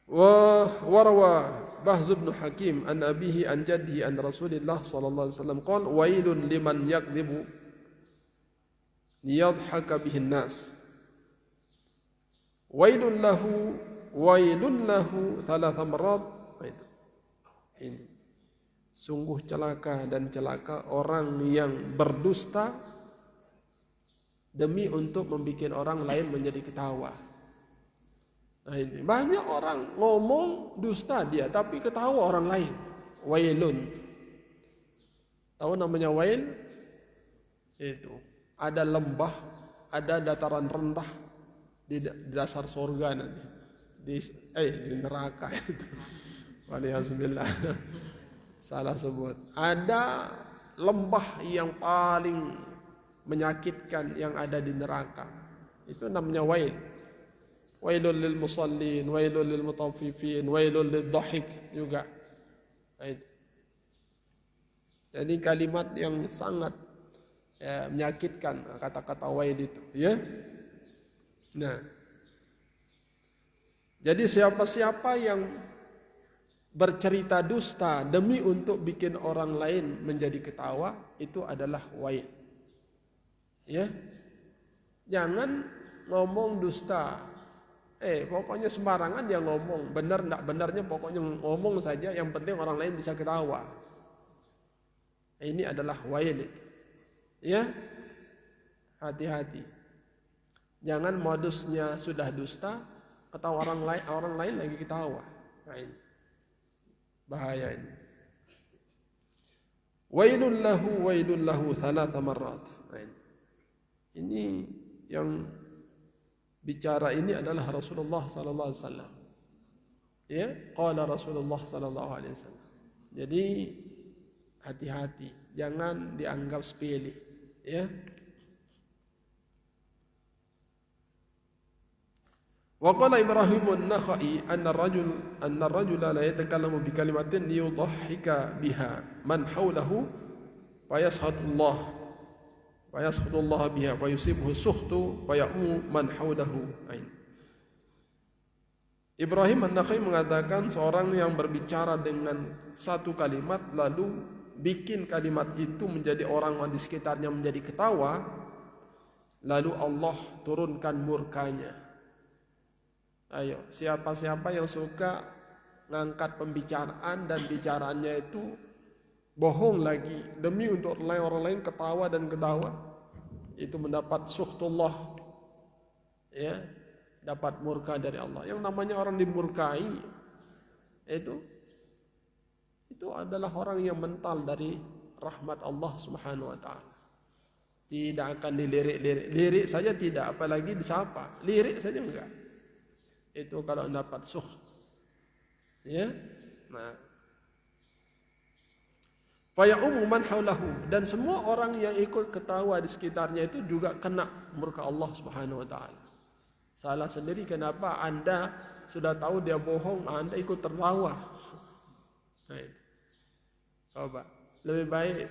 Warwa Bahz bin Hakim an abihi an jaddihi an Rasulillah sallallahu alaihi wasallam qala wailun liman yakdzibu liyadhhaka bihi an-nas. Wailun lahu 3 marrat. Ini. Sungguh celaka dan celaka orang yang berdusta demi untuk membuat orang lain menjadi ketawa. Nah ini banyak orang ngomong dusta dia tapi ketawa orang lain. Wailun. Tahu namanya wail? Itu ada lembah, ada dataran rendah di dasar surga nanti. Di neraka itu. Waliyahzubillah. Salah sebut. Ada lembah yang paling menyakitkan yang ada di neraka. Itu namanya wail. Wailul lil musallin, wailul lil mutaffifin, wailul lil dhahik juga. Jadi kalimat yang sangat menyakitkan kata-kata wail itu, ya. Nah. Jadi siapa-siapa yang bercerita dusta demi untuk bikin orang lain menjadi ketawa, itu adalah wail. Ya. Jangan ngomong dusta. Pokoknya sembarangan dia ngomong, benar enggak benarnya pokoknya ngomong saja, yang penting orang lain bisa ketawa. Ini adalah wail. Ya. Hati-hati. Jangan modusnya sudah dusta, atau orang lain lagi ketawa. Nah, ini bahaya ini. Wailun lahu thalatha marrat. Nah, ini yang bicara ini adalah Rasulullah sallallahu alaihi wasallam. Ya, qala Rasulullah sallallahu alaihi wasallam. Jadi hati-hati, jangan dianggap sepele, ya. Wa qala Ibrahim an-Nakhai anna ar-rajula la yatakallamu bi kalimatin liyudhahhika biha man hawlahu fa yaskhatu Allah biha wa yusibuhu sukhtu fa ya'mu man hawlahu. Ibrahim an-Nakhai mengatakan seorang yang berbicara dengan satu kalimat lalu bikin kalimat itu menjadi orang di sekitarnya menjadi ketawa, lalu Allah turunkan murkanya. Ayo, siapa-siapa yang suka ngangkat pembicaraan dan bicaraannya itu bohong lagi demi untuk orang lain ketawa dan ketawa, itu mendapat sukhtullah, ya, dapat murka dari Allah. Yang namanya orang dimurkai itu adalah orang yang mental dari rahmat Allah Subhanahu wa taala. Tidak akan dilirik saja tidak, apalagi disapa. Lirik saja enggak. Itu kalau dapat sukh. Ya. Nah. Fa ya'umu man haulahu, dan semua orang yang ikut ketawa di sekitarnya itu juga kena murka Allah Subhanahu wa taala. Salah sendiri kenapa Anda sudah tahu dia bohong, Anda ikut tertawa. Nah, itu. Coba, lebih baik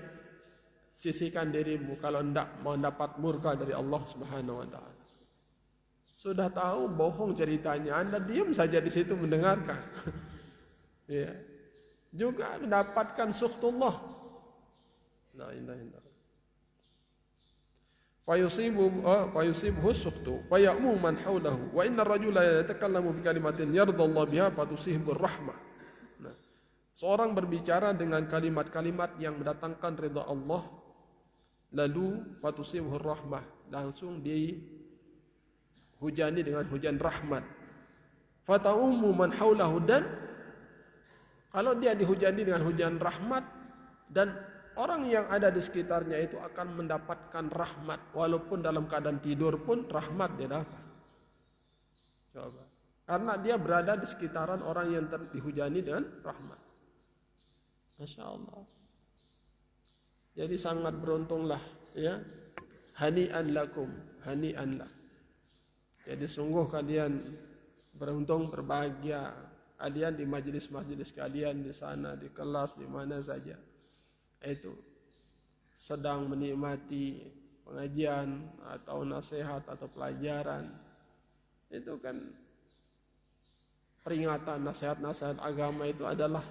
sisihkan dirimu kalau tidak mau dapat murka dari Allah Subhanahu wa taala. Sudah tahu bohong ceritanya, Anda diam saja di situ mendengarkan. Ya. Juga mendapatkan sukhtullah. La ilaha illallah. Fayusibuhu sukhtu wa ya'mu man hawlahu wa inna ar-rajula yatakallamu bi kalimatin yardallahu biha fatusihbur rahmah. Nah, seorang berbicara dengan kalimat-kalimat yang mendatangkan ridha Allah, lalu fatusihbur rahmah, langsung dihujani dengan hujan rahmat. Fata'ummu man hawlahu, dan kalau dia dihujani dengan hujan rahmat, dan orang yang ada di sekitarnya itu akan mendapatkan rahmat, walaupun dalam keadaan tidur pun rahmat dia dapat. Coba, karena dia berada di sekitaran orang yang dihujani dengan rahmat. Masya Allah. Jadi sangat beruntunglah, ya. Hani'an lakum, hani'an lah. Jadi sungguh kalian beruntung, berbahagia. Kalian di majelis-majelis kalian, di sana, di kelas, di mana saja, itu sedang menikmati pengajian atau nasihat atau pelajaran. Itu kan peringatan, nasihat-nasihat agama itu adalah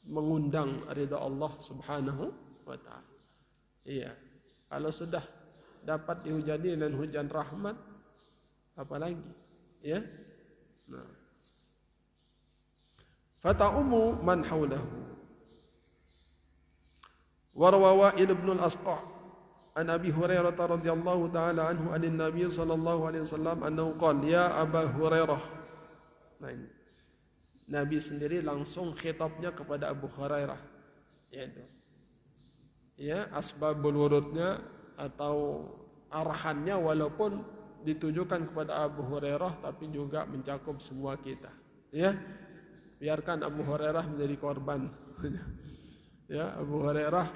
mengundang ridha Allah Subhanahu wa ta'ala. Iya, kalau sudah dapat dihujani dengan hujan rahmat, apalagi, ya. Nah, fata'umu man hawlahu. Warwa Wa'il ibn al-Asqa' an Abi Hurairah radhiyallahu ta'ala anhu anin Nabi sallallahu alaihi wasallam annahu qala ya Aba Hurairah. Nah, ini Nabi sendiri langsung khitabnya kepada Abu Hurairah, yaitu, ya, asbabul wurudnya atau arahannya walaupun ditujukan kepada Abu Hurairah tapi juga mencakup semua kita, ya. Biarkan Abu Hurairah menjadi korban. Ya, Abu Hurairah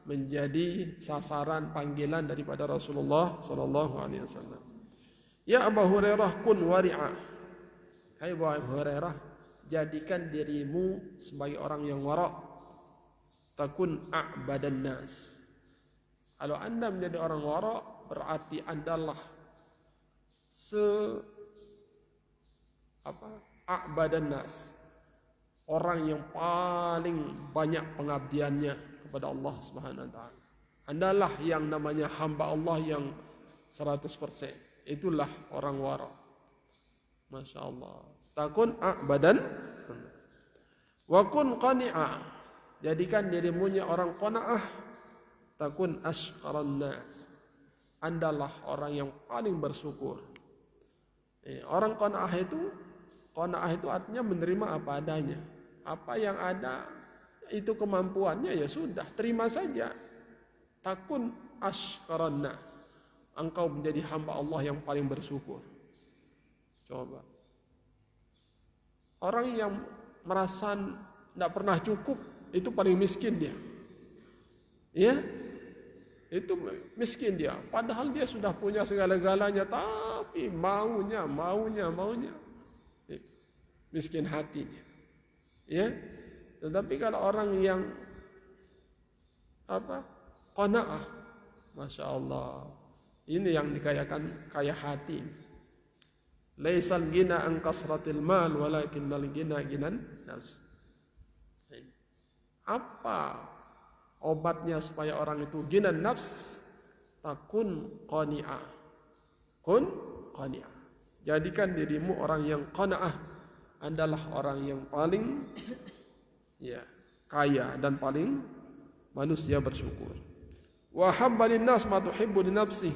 menjadi sasaran panggilan daripada Rasulullah sallallahu alaihi wasallam. Ya Abu Hurairah kun wari'a. Hai Abu Hurairah, jadikan dirimu sebagai orang yang wara'. Takun a'badan nas. Kalau Anda menjadi orang wara', berarti Andalah a'badan nas, orang yang paling banyak pengabdiannya kepada Allah Subhanahu wa taala. Andalah yang namanya hamba Allah yang 100%. Itulah orang wara. Masya Allah. Takun a'badan wa kun qani'a. Jadikan dirimu orang qanaah. Takun ashqaran nas. Andalah orang yang paling bersyukur. Orang qanaah itu artinya menerima apa adanya. Apa yang ada itu kemampuannya, ya sudah, terima saja. Takun asykaran nas. Engkau menjadi hamba Allah yang paling bersyukur. Coba. Orang yang merasa tidak pernah cukup, itu paling miskin dia. Ya, itu miskin dia. Padahal dia sudah punya segala-galanya, tapi maunya. Miskin hatinya. Ya, tetapi kalau orang yang qanaah, masya Allah, ini yang dikayakan kaya hati. Laisal ghina an kasratil mal walakinnal ghina ghinan nafs. Apa obatnya supaya orang itu ghinan nafs? Takun qani'ah. Kun qani'ah. Jadikan dirimu orang yang qanaah, adalah orang yang paling kaya dan paling manusia bersyukur. Wa habba linnas ma tuhibbu li nafsih.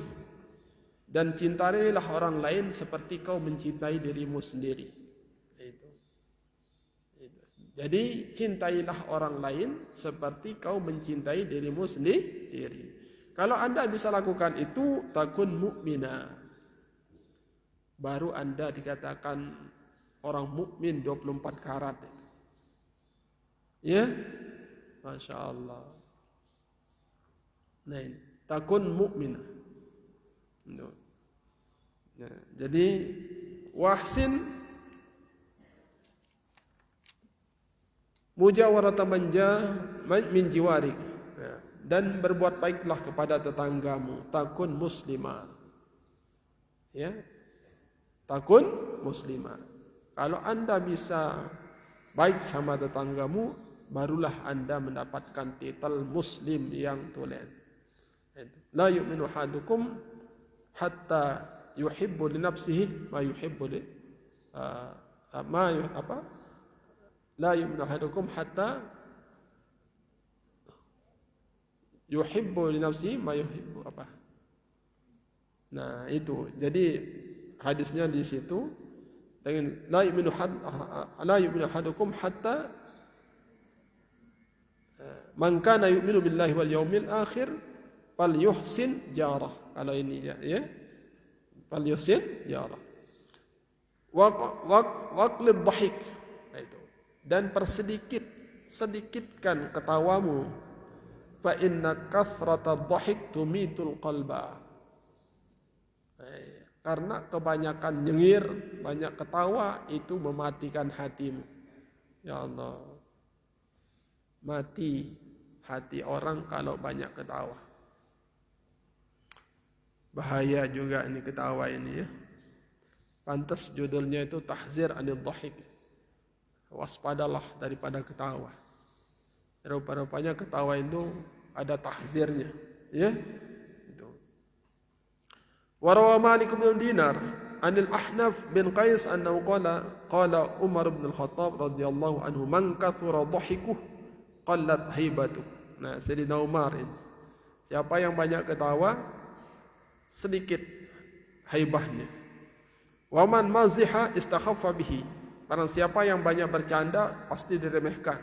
Dan cintailah orang lain seperti kau mencintai dirimu sendiri. Itu. Jadi cintailah orang lain seperti kau mencintai dirimu sendiri. Kalau Anda bisa lakukan itu, takun mukmina. Baru Anda dikatakan orang mukmin 24 karat. Ya, masya Allah. Nah, takun mukmina. Nah, jadi wahsin mujawarata min jiwari, dan berbuat baiklah kepada tetanggamu. Takun muslimah. Ya, takun muslimah. Kalau Anda bisa baik sama tetanggamu, barulah Anda mendapatkan titel muslim yang tulen. La yu'minu ahadukum hatta yuhibbu li nafsihi ma yuhibbu li la yu'minu ahadukum hatta yuhibbu li nafsihi ma yuhibbu apa. Nah, itu. Jadi hadisnya di situ, la yu'minu ahadukum hatta man kana yu'minu billahi wal yawmil akhir fal yuhsin jarah. Kalau ini ya. Fal yuhsin jarah. Waqlib dhahik. Itu. Dan sedikitkan ketawamu. Fa inna kathrata dhahik tumitul qalba. Karena kebanyakan nyengir, banyak ketawa, itu mematikan hatimu. Ya Allah. Mati hati orang kalau banyak ketawa. Bahaya juga ini ketawa ini ya. Pantas judulnya itu tahzir anil dhahik. Waspadalah daripada ketawa. Rupa-rupanya ketawa itu ada tahzirnya, ya. Itu. Wa rawa Malik bin Dinar anil Ahnaf bin Qais annahu qala Umar bin Al-Khattab radhiyallahu anhu, man kathura dhahikuh qallat haibatu. Nah, Sayyidina Umar ini, siapa yang banyak ketawa, sedikit haibahnya. Wa man maziha istakhaffa bihi. Barang siapa yang banyak bercanda, pasti diremehkan.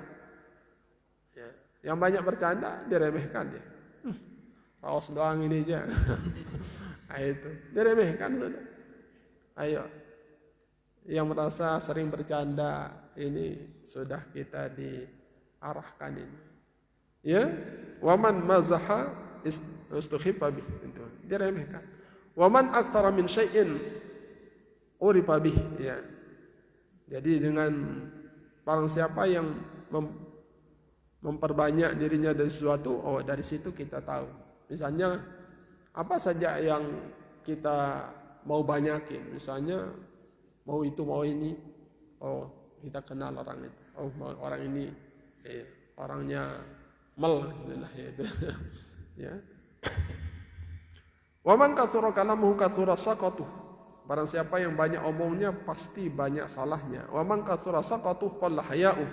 Ya. Yang banyak bercanda, diremehkan dia. Paus doang ini aja. Itu diremehkan sudah. Ayo, yang merasa sering bercanda ini sudah kita diarahkan ini. Ya, waman mazaha istukhiffa bih, itu diremehkan. Waman aktsara min syai'in urifa bih, ya. Jadi dengan barang siapa yang memperbanyak dirinya dari sesuatu, oh dari situ kita tahu. Misalnya apa saja yang kita mau banyakin, misalnya mau itu mau ini, oh kita kenal orang itu, oh orang ini orangnya istilahnya itu. Ya. Wa man katsura kalamuhu katsura saqatuh. Barang siapa yang banyak omongnya pasti banyak salahnya. Wa man katsura saqatuh qalla haya'u.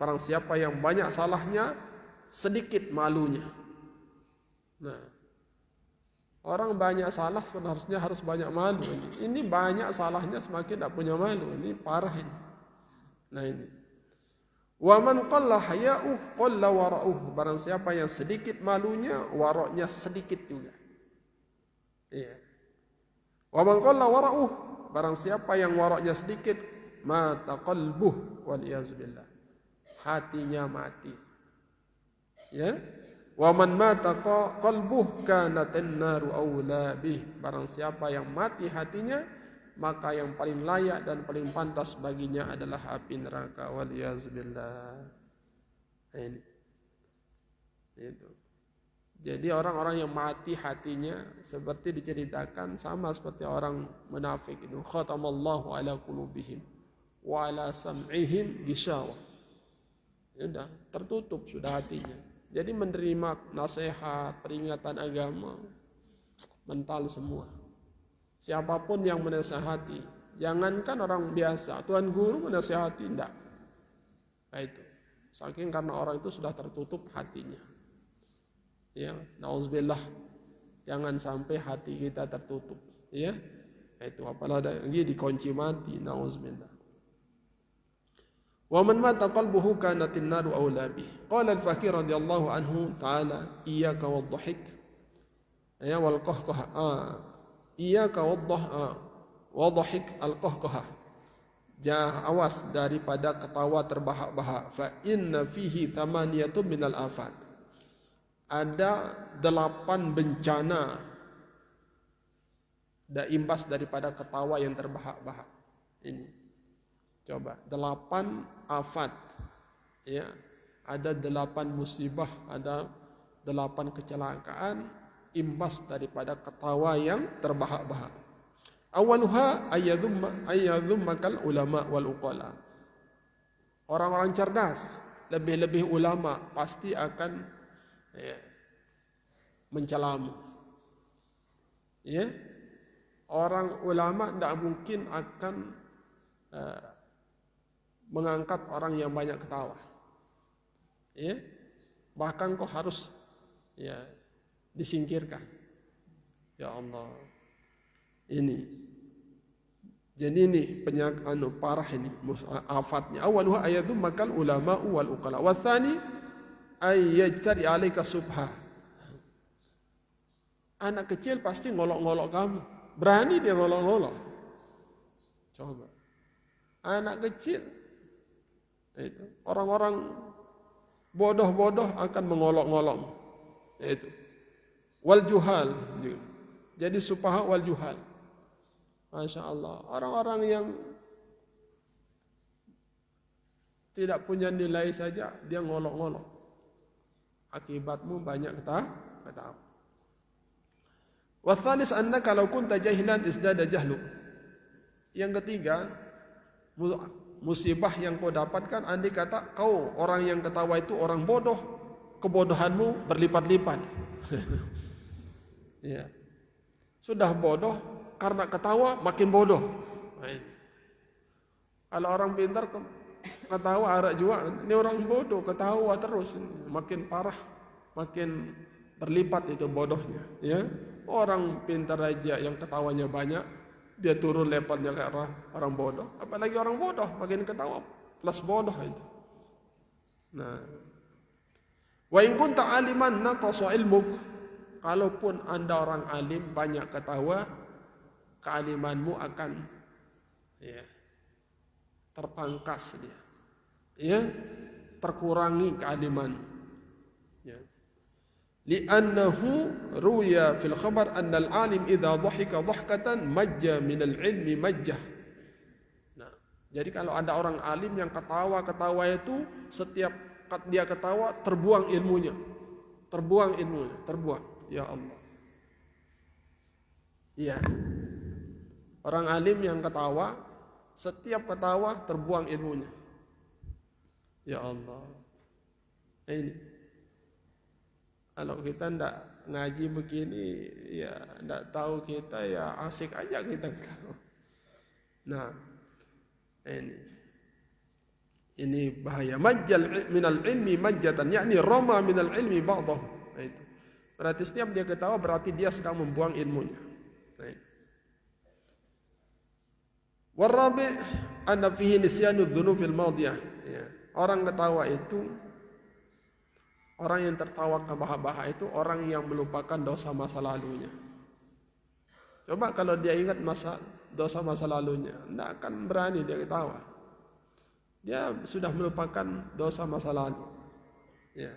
Barang siapa yang banyak salahnya sedikit malunya. Nah, Orang banyak salah sebenarnya harus banyak malu. Ini banyak salahnya semakin tidak punya malu. Ini parah ini. Nah ini. Wa man qalla haya'uh qalla wara'uh. Barang siapa yang sedikit malunya, wara'nya sedikit juga. Iya. Wa man qalla wara'uh. Barang siapa yang wara'nya sedikit, mata qalbuh wal iyazbillah. Hatinya mati. Ya. Wa man mata qalbuh kanatin naru aula bih. Barang siapa yang mati hatinya, maka yang paling layak dan paling pantas baginya adalah api neraka. Waliyazbillah. Ini. Itu. Jadi orang-orang yang mati hatinya seperti diceritakan sama seperti orang munafik itu. Khatamallahu ala qulubihim wa ala sam'ihim ghishawah. Sudah tertutup sudah hatinya. Jadi menerima nasihat, peringatan agama mental semua. Siapapun yang menasihati, jangankan orang biasa, tuan guru menasihati, tidak. Nah itu, saking karena orang itu sudah tertutup hatinya. Ya, nauzubillah, jangan sampai hati kita tertutup. Ya, nah itu apalagi dikunci mati, nauzubillah. Wa man mata qalbuhu kanatin naru aula bih. Qala al-Fakir radhiyallahu anhu ta'ala, iyyaka wadh-dhahik. Ya wal qahqah. Iyyaka wadh-dhahik al-qahqah. Awas daripada ketawa terbahak-bahak. Fa inna fihi thamaniyatun minal afat. Ada 8 bencana imbas daripada ketawa yang terbahak-bahak. Ini. Coba 8 afat, ya, ada 8 musibah, ada 8 kecelakaan imbas daripada ketawa yang terbahak-bahak. Awaluha ayyadhummakal ulama wal uqala. Orang-orang cerdas, lebih-lebih ulama pasti akan mencelamu. Ya, orang ulama tidak mungkin akan mengangkat orang yang banyak ketawa. Ya. Bahkan kau harus disingkirkan. Ya Allah. Ini. Jadi ini penyakit parah ini afatnya. Awaluha ayatun makal ulama wal uqala. Wa tsani ay yajtari alaika subha. Anak kecil pasti ngolok-ngolok kamu. Berani dia ngolok-ngolok. Coba. Anak kecil itu orang-orang bodoh-bodoh akan mengolok-ngolok. Itu wal juhal. Jadi supaha wal juhal. Masya Allah. Orang-orang yang tidak punya nilai saja dia ngolok-ngolok. Akibatmu banyak ketawa. Wa tsalis annaka law kunta jahilan izdada jahlu. Yang ketiga, musibah yang kau dapatkan andai kata kau orang yang ketawa itu orang bodoh, kebodohanmu berlipat-lipat. Ya. Sudah bodoh karena ketawa makin bodoh. Nah, ini. Kalau orang pintar ketawa arak jua, ini orang bodoh ketawa terus, makin parah, makin berlipat itu bodohnya. Ya. Orang pintar aja yang ketawanya banyak, dia turun levelnya ke orang bodoh. Apalagi orang bodoh makin ketawa plus bodoh itu. Nah, wa in kunta aliman naqasa ilmuk. Kalaupun Anda orang alim banyak ketawa, kealimanmu akan terpangkas dia. Ya, terkurangi kealiman. Ya. Li'annahu ruya fil khabar anna al-alim idza dhahika dhahkatan majja min al-ilmi majjah. Nah, jadi kalau ada orang alim yang ketawa itu setiap dia ketawa terbuang ilmunya. Terbuang. Ya Allah. Iya. Orang alim yang ketawa, setiap ketawa terbuang ilmunya. Ya Allah. Ini. Kalau kita ndak ngaji begini, ya ndak tahu kita, ya asik aja kita. Nah, ini bahaya. Majjal minal ilmi majjatan, yakni rama minal ilmi ba'dahu. Itu. Berarti setiap dia ketawa berarti dia sedang membuang ilmunya. Warabi anna fihi nisyanu dzunufil madiyah. Ya. Orang ketawa itu, orang yang tertawa kebahak-bahak itu orang yang melupakan dosa masa lalunya. Coba kalau dia ingat dosa masa lalunya, tidak akan berani dia ketawa. Dia sudah melupakan dosa masa lalu. Ya.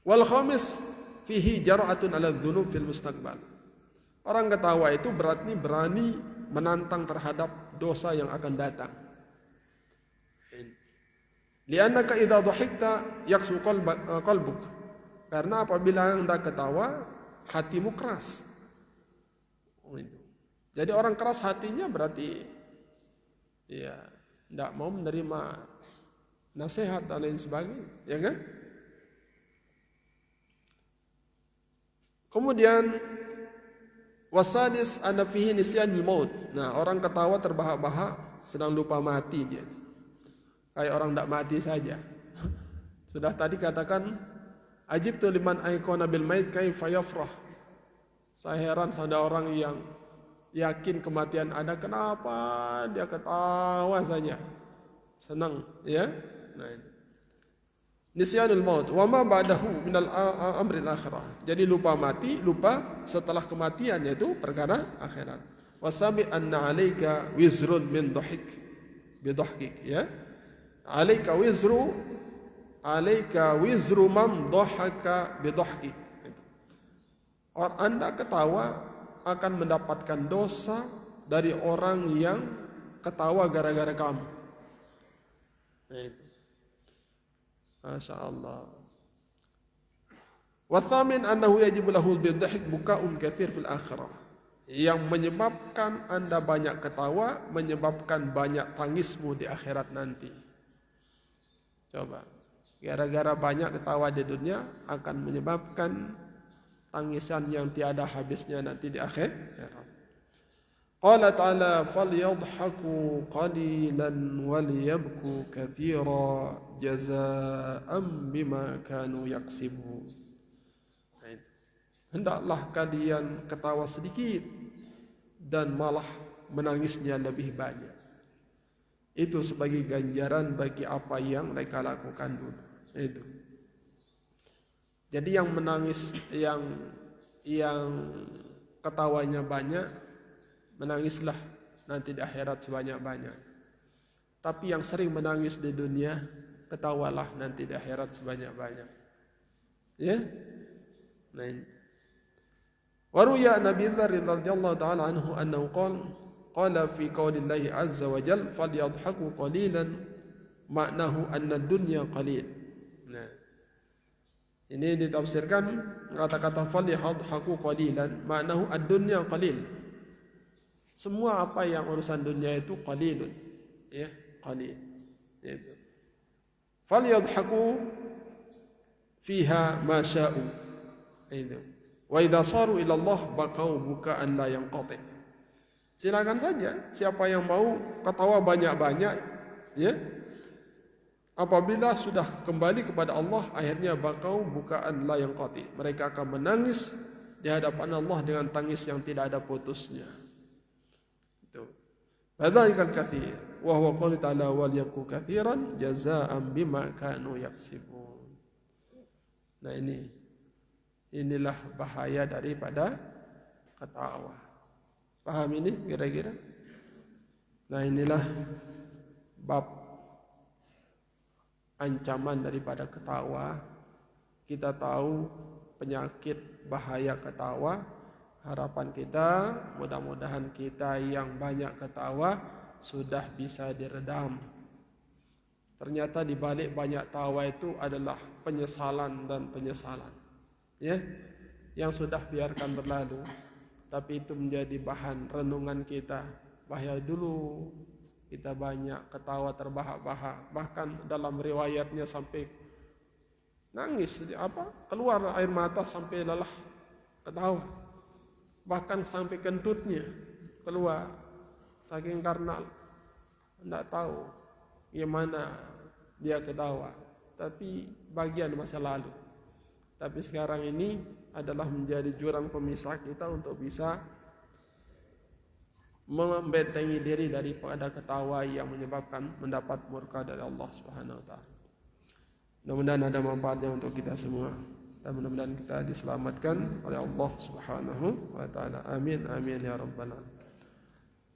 Wal khamis fihi jar'atun ala dzunub fil mustaqbal. Orang ketawa itu berani menantang terhadap dosa yang akan datang. Li'annaka idza dhahikta yaksu qalbuk. Karena apabila Anda ketawa, hatimu keras. Jadi orang keras hatinya berarti ya tidak mau menerima nasihat dan lain sebagainya, ya kan? Kemudian wasadis anna fihi nisyanul maut. Nah, orang ketawa terbahak-bahak sedang lupa mati dia. Kayak orang tidak mati saja. Sudah tadi katakan ajibtu liman aikona bil mait kaifa yafrah. Saya heran ada orang yang yakin kematian ada, kenapa dia ketawa saja. Senang, ya? Nah, nisyanul maut wa ma ba'dahu minal amril akhirah. Jadi lupa mati, lupa setelah kematian, yaitu perkara akhirat. Wasabi anna 'alaika wizrun min dhahkik, ya. 'Alaika wizru man dhahaka bi dhahkik. Orang Anda ketawa akan mendapatkan dosa dari orang yang ketawa gara-gara kamu. Itu. Masya Allah. Wathamin annahu yajibu lahu bidhahik bukaun katsir fil akhirah. Yang menyebabkan Anda banyak ketawa, menyebabkan banyak tangismu di akhirat nanti. Coba, gara-gara banyak ketawa di dunia akan menyebabkan tangisan yang tiada habisnya nanti di akhirat. Qala ta'ala falyadhaku qalilan waliyabku katsira jazaa'an bima kanu yaksibun. Hendaklah kalian ketawa sedikit dan malah menangisnya lebih banyak. Itu sebagai ganjaran bagi apa yang mereka lakukan dulu. Itu. Jadi yang menangis, yang ketawanya banyak, menangislah nanti di akhirat sebanyak-banyak. Tapi yang sering menangis di dunia, ketawalah nanti di akhirat sebanyak-banyak. Ya? Nah ini. Waruya Nabi Dzar radhiyallahu ta'ala anhu annahu qala fi qaulillahi azza wa jalla falyadhaku qalilan ma'nahu anna dunya qalil. Nah. Ini ditafsirkan kata-kata falyadhaku qalilan ma'nahu ad-dunya qalil. Semua apa yang urusan dunia itu qalilun, ya, qalil. Itu. Falyadhaku fiha ma sya'u. Itu. Wa idza saru ila Allah baqau bukaan la yanqati. Silakan saja siapa yang mau ketawa banyak-banyak, ya. Apabila sudah kembali kepada Allah, akhirnya baqau bukaan la yanqati. Mereka akan menangis di hadapan Allah dengan tangis yang tidak ada putusnya. Itu. Fadzalikal katsir wa huwa qouli ta'ala wal yaku katsiran jazaa'an bima kanu yaksibun. Nah inilah bahaya daripada ketawa. Paham ini kira-kira? Nah inilah bab ancaman daripada ketawa. Kita tahu penyakit bahaya ketawa. Harapan kita mudah-mudahan kita yang banyak ketawa sudah bisa diredam. Ternyata di balik banyak tawa itu adalah penyesalan dan penyesalan. Ya, yang sudah biarkan berlalu, tapi itu menjadi bahan renungan kita. Bahaya dulu kita banyak ketawa terbahak-bahak, bahkan dalam riwayatnya sampai nangis, keluar air mata sampai lelah ketawa, bahkan sampai kentutnya keluar, saking karena tidak tahu gimana dia ketawa, tapi bagian masa lalu. tapi sekarang ini adalah menjadi jurang pemisah kita untuk bisa membentengi diri daripada ketawa yang menyebabkan mendapat murka dari Allah Subhanahu wa taala. Mudah-mudahan ada manfaatnya untuk kita semua dan mudah-mudahan kita diselamatkan oleh Allah Subhanahu wa taala. Amin amin ya rabbal alamin.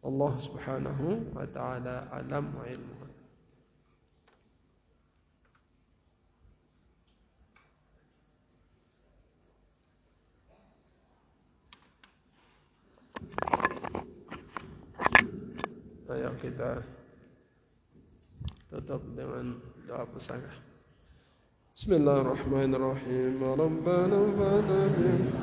Allah Subhanahu wa taala alam wa ilmu. Ayo kita tutup dengan doa pusaka. Bismillahirrahmanirrahim. Rabbana fa'na bihim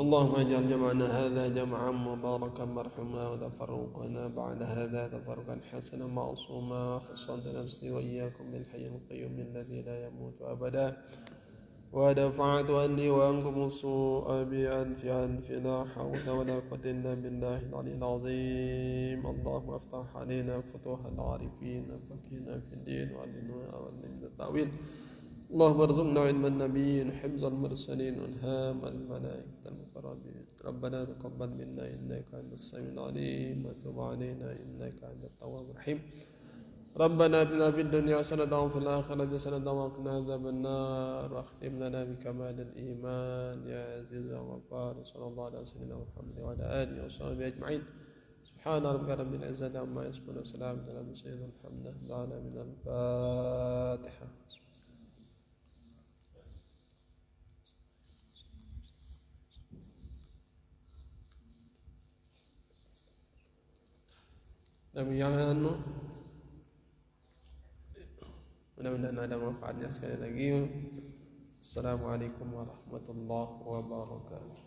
اللهم اجعل جمعنا هذا جمعا مباركا مرحوما وتفرقنا بعد هذا تفرقا حسنا معصوما. خصمت نفسي وإياكم بالحي القيوم الذي لا يموت أبدا ودفعت عني وعنكم السوء بأنف لا حول ولا قوة إلا بالله العلي العظيم. اللهم افتح علينا فتوح العارفين وفقهنا في الدين وعلمنا التأويل. اللهم ارزقنا علم النبيين حفظ المرسلين والهام الملائكة المقربين. ربنا تقبل منا إنك أنت السميع العليم وتب علينا إنك أنت التواب الرحيم. ربنا آتنا في الدنيا حسنة وفي الآخرة حسنة وقنا عذاب النار واختم لنا بكمال الإيمان يا عزيز يا غفار. صلى الله على سيدنا محمد وعلى آله وصحبه أجمعين. سبحان ربك رب العزة عما يصفون وسلام على المرسلين والحمد لله من الفاتحة. Demikian, mudah-mudahan ada manfaatnya. Sekali lagi, Assalamualaikum warahmatullahi wabarakatuh.